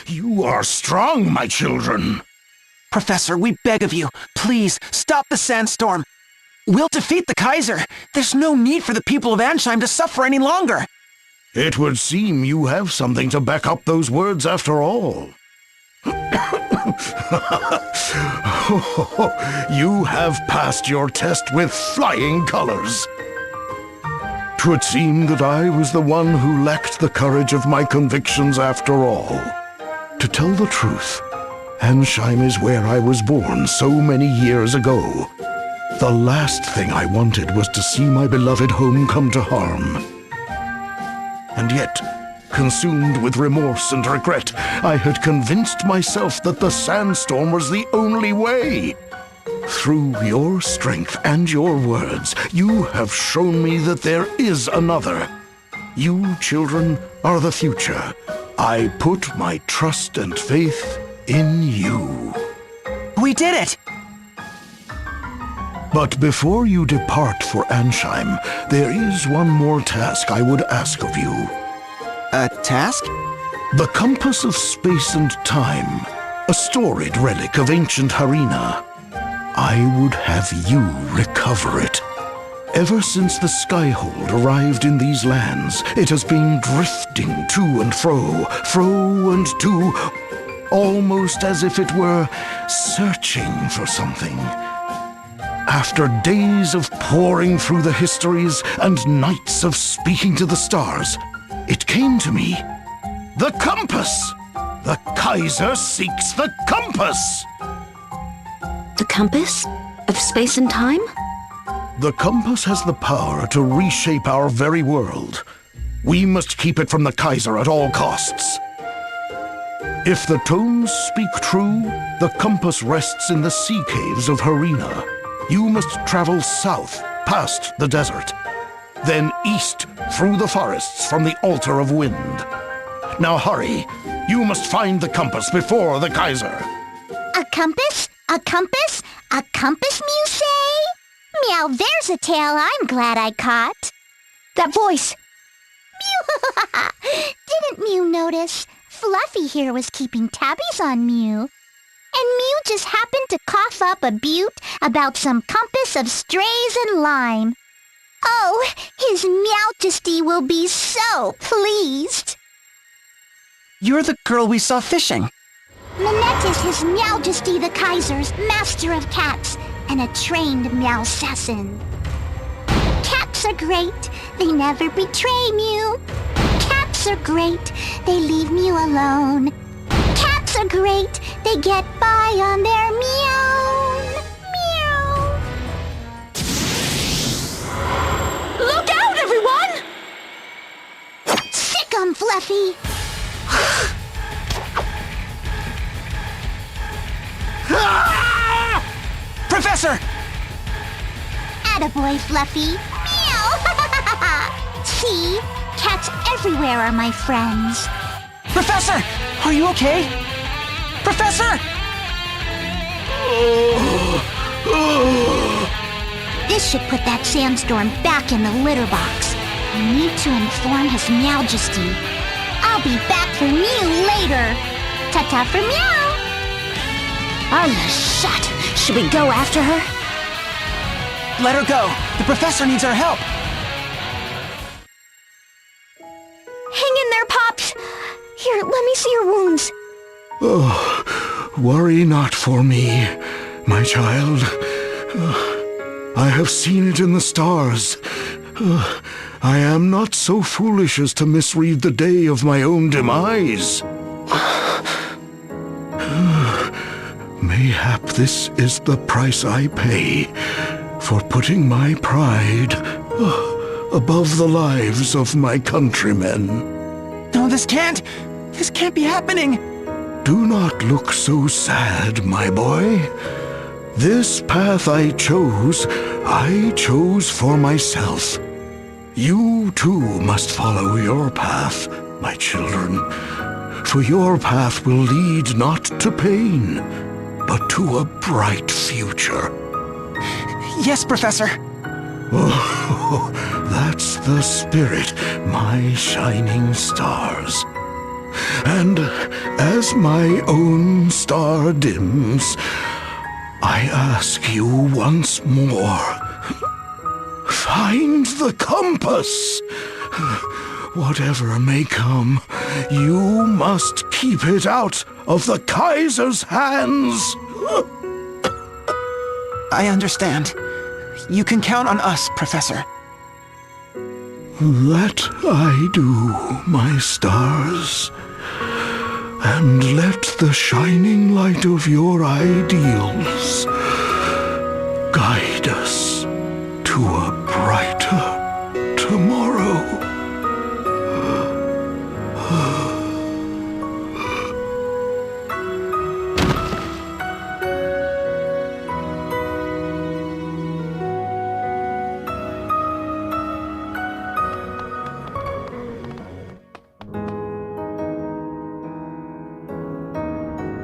You are strong, my children. Professor, we beg of you, please, stop the sandstorm. We'll defeat the Kaiser. There's no need for the people of Ansheim to suffer any longer. It would seem you have something to back up those words after all. You have passed your test with flying colors. 'Twould seem that I was the one who lacked the courage of my convictions after all. To tell the truth, Ansheim is where I was born so many years ago. The last thing I wanted was to see my beloved home come to harm. And yet, consumed with remorse and regret, I had convinced myself that the sandstorm was the only way. Through your strength and your words, you have shown me that there is another. You, children, are the future. I put my trust and faith in you. We did it! But before you depart for Ansheim, there is one more task I would ask of you. A task? The Compass of Space and Time, a storied relic of ancient Harena. I would have you recover it. Ever since the Skyhold arrived in these lands, it has been drifting to and fro and to, almost as if it were searching for something. After days of poring through the histories and nights of speaking to the stars, it came to me. The compass! The Kaiser seeks the compass! The compass? Of space and time? The compass has the power to reshape our very world. We must keep it from the Kaiser at all costs. If the tomes speak true, the compass rests in the sea caves of Harena. You must travel south, past the desert, then east through the forests from the Altar of Wind. Now hurry, you must find the compass before the Kaiser. A compass? A compass? A compass, Mew say? Meow, there's a tale I'm glad I caught. That voice! Mew! Didn't Mew notice? Fluffy here was keeping tabbies on Mew. And Mew just happened to cough up a butte about some compass of strays and lime. Oh, His Majesty will be so pleased. You're the girl we saw fishing. Minette is His Majesty the Kaiser's master of cats and a trained Meowsassin. Cats are great, they never betray Mew. Cats are great, they leave Mew alone. Cats are great, they get by on their meow. Meow. Look out, everyone! Sick 'em, Fluffy! Professor! Attaboy, Fluffy. Meow! See? Cats everywhere are my friends. Professor! Are you okay? Professor! This should put that sandstorm back in the litter box. I need to inform His Majesty. I'll be back for Mew later. Ta-ta for Meow! On the shot! Should we go after her? Let her go. The professor needs our help. Hang in there, Pops. Here, let me see your wounds. Oh, worry not for me, my child. I have seen it in the stars. I am not so foolish as to misread the day of my own demise. Mayhap this is the price I pay for putting my pride above the lives of my countrymen. No, this can't be happening. Do not look so sad, my boy. This path I chose for myself. You too must follow your path, my children. For your path will lead not to pain, but to a bright future. Yes, Professor. Oh, that's the spirit, my shining stars. And as my own star dims, I ask you once more, find the compass. Whatever may come, you must keep it out of the Kaiser's hands. I understand. You can count on us, Professor. That I do, my stars. And let the shining light of your ideals guide us to a brighter tomorrow.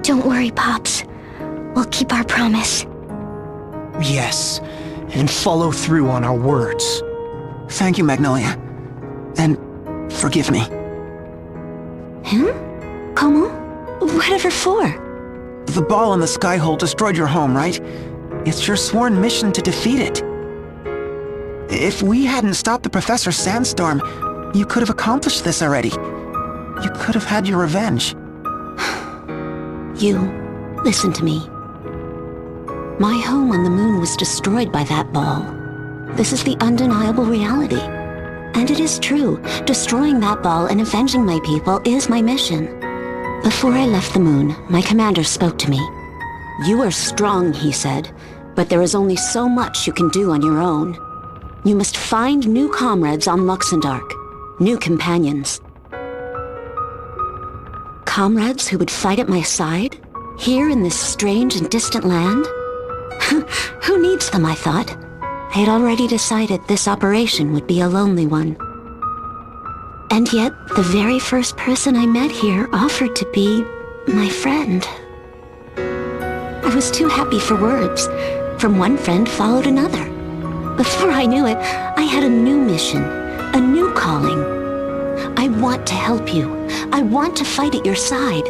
Don't worry, Pops. We'll keep our promise. Yes, and follow through on our words. Thank you, Magnolia. And forgive me. Comment? Whatever for? The ball in the sky hole destroyed your home, right? It's your sworn mission to defeat it. If we hadn't stopped the Professor Sandstorm, you could have accomplished this already. You could have had your revenge. You, listen to me. My home on the moon was destroyed by that ball. This is the undeniable reality. And it is true, destroying that ball and avenging my people is my mission. Before I left the moon, my commander spoke to me. You are strong, he said, but there is only so much you can do on your own. You must find new comrades on Luxembourg, new companions. Comrades who would fight at my side, here in this strange and distant land? Who needs them, I thought. I had already decided this operation would be a lonely one. And yet, the very first person I met here offered to be my friend. I was too happy for words. From one friend followed another. Before I knew it, I had a new mission, a new calling. I want to help you. I want to fight at your side.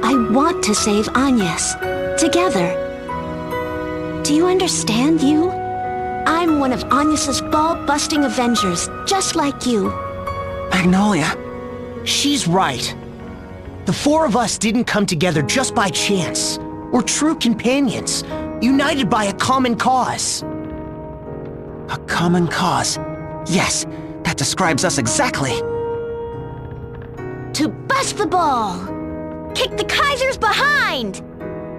I want to save Agnès. Together. Do you understand, you? I'm one of Agnès' ball-busting avengers, just like you. Magnolia. She's right. The four of us didn't come together just by chance. We're true companions, united by a common cause. A common cause. Yes, that describes us exactly. To bust the ball! Kick the Kaiser's behind!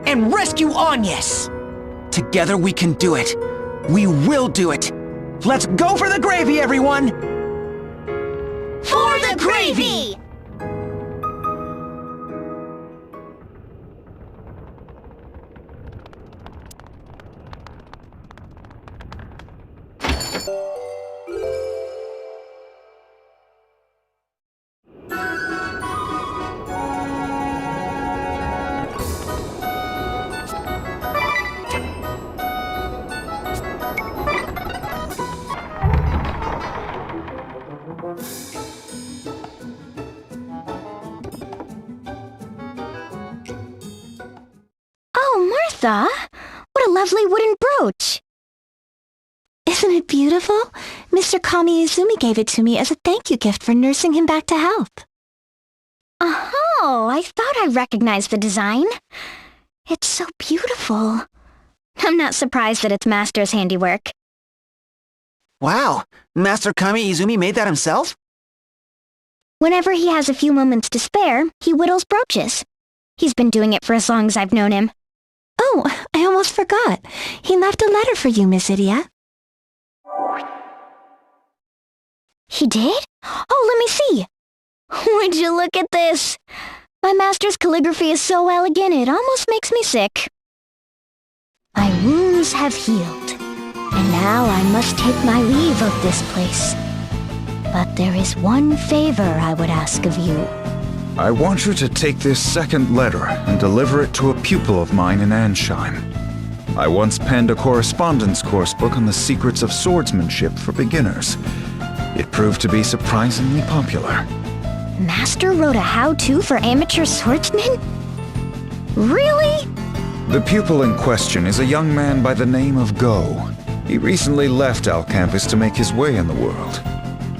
And rescue Agnès! Together we can do it. We will do it. Let's go for the gravy, everyone! For the gravy! Martha, what a lovely wooden brooch. Isn't it beautiful? Mr. Kami Izumi gave it to me as a thank you gift for nursing him back to health. Oh, I thought I recognized the design. It's so beautiful. I'm not surprised that it's Master's handiwork. Wow, Master Kami Izumi made that himself? Whenever he has a few moments to spare, he whittles brooches. He's been doing it for as long as I've known him. Oh, I almost forgot. He left a letter for you, Miss Idia. He did? Oh, let me see. Would you look at this? My master's calligraphy is so elegant, it almost makes me sick. My wounds have healed, and now I must take my leave of this place. But there is one favor I would ask of you. I want you to take this second letter and deliver it to a pupil of mine in Ansheim. I once penned a correspondence course book on the secrets of swordsmanship for beginners. It proved to be surprisingly popular. Master wrote a how-to for amateur swordsmen? Really? The pupil in question is a young man by the name of Go. He recently left Al-Khampis to make his way in the world.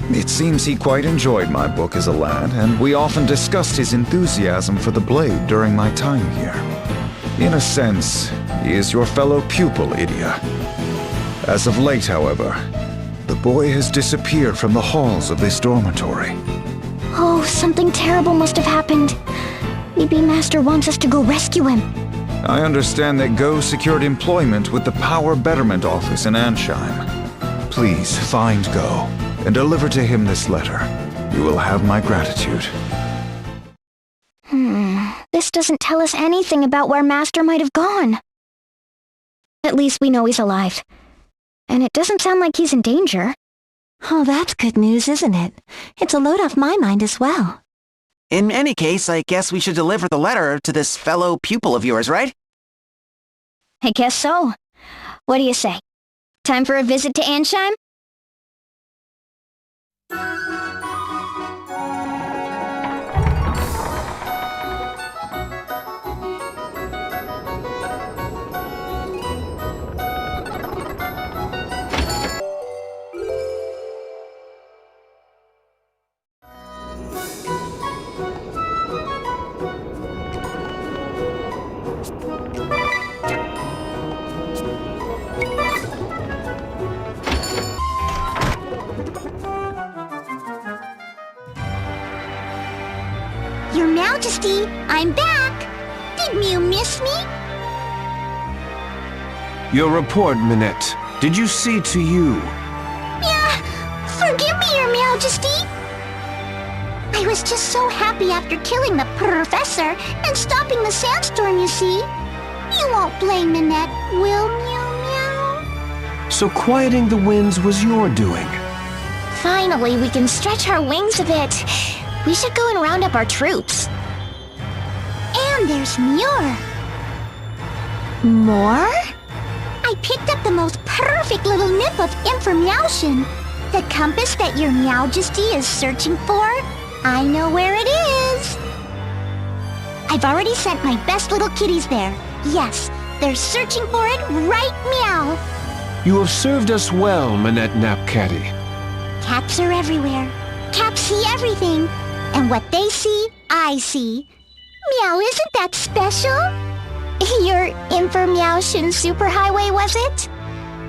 It seems he quite enjoyed my book as a lad, and we often discussed his enthusiasm for the blade during my time here. In a sense, he is your fellow pupil, Idia. As of late, however, the boy has disappeared from the halls of this dormitory. Oh, something terrible must have happened. Maybe Master wants us to go rescue him. I understand that Go secured employment with the Power Betterment Office in Ansheim. Please find Go and deliver to him this letter. You will have my gratitude. This doesn't tell us anything about where Master might have gone. At least we know he's alive. And it doesn't sound like he's in danger. Oh, that's good news, isn't it? It's a load off my mind as well. In any case, I guess we should deliver the letter to this fellow pupil of yours, right? I guess so. What do you say? Time for a visit to Ansheim? Your Majesty, I'm back! Didn't you miss me? Your report, Minette. Did you see to you? Yeah, forgive me, Your Majesty! I was just so happy after killing the Professor and stopping the sandstorm, you see. You won't blame Minette, will Meow Meow? So quieting the winds was your doing. Finally, we can stretch our wings a bit. We should go and round up our troops. And there's more. More? I picked up the most perfect little nip of information. The compass that Your Majesty is searching for. I know where it is. I've already sent my best little kitties there. Yes, they're searching for it right meow. You have served us well, Minette Napcatty. Cats are everywhere. Cats see everything. And what they see, I see. Meow, isn't that special? Your information superhighway, was it?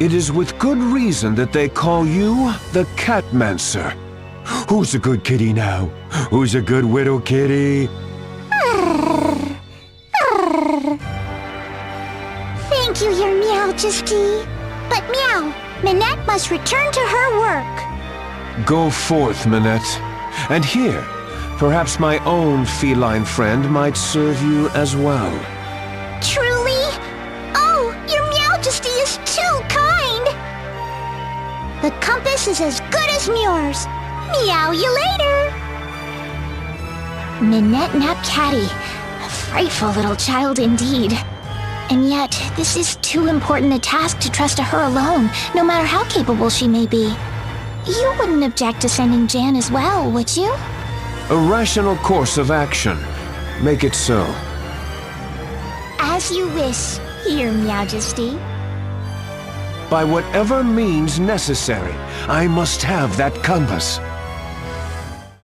It is with good reason that they call you the Catmancer. Who's a good kitty now? Who's a good widow kitty? Thank you, Your Majesty. But Meow, Minette must return to her work. Go forth, Minette. And here, perhaps my own feline friend might serve you as well. Truly? Oh, Your Majesty is too kind! The compass is as good as yours. Meow you later! Minette Napcatty. A frightful little child indeed. And yet, this is too important a task to trust to her alone, no matter how capable she may be. You wouldn't object to sending Jan as well, would you? A rational course of action. Make it so. As you wish, Your Majesty. By whatever means necessary, I must have that compass.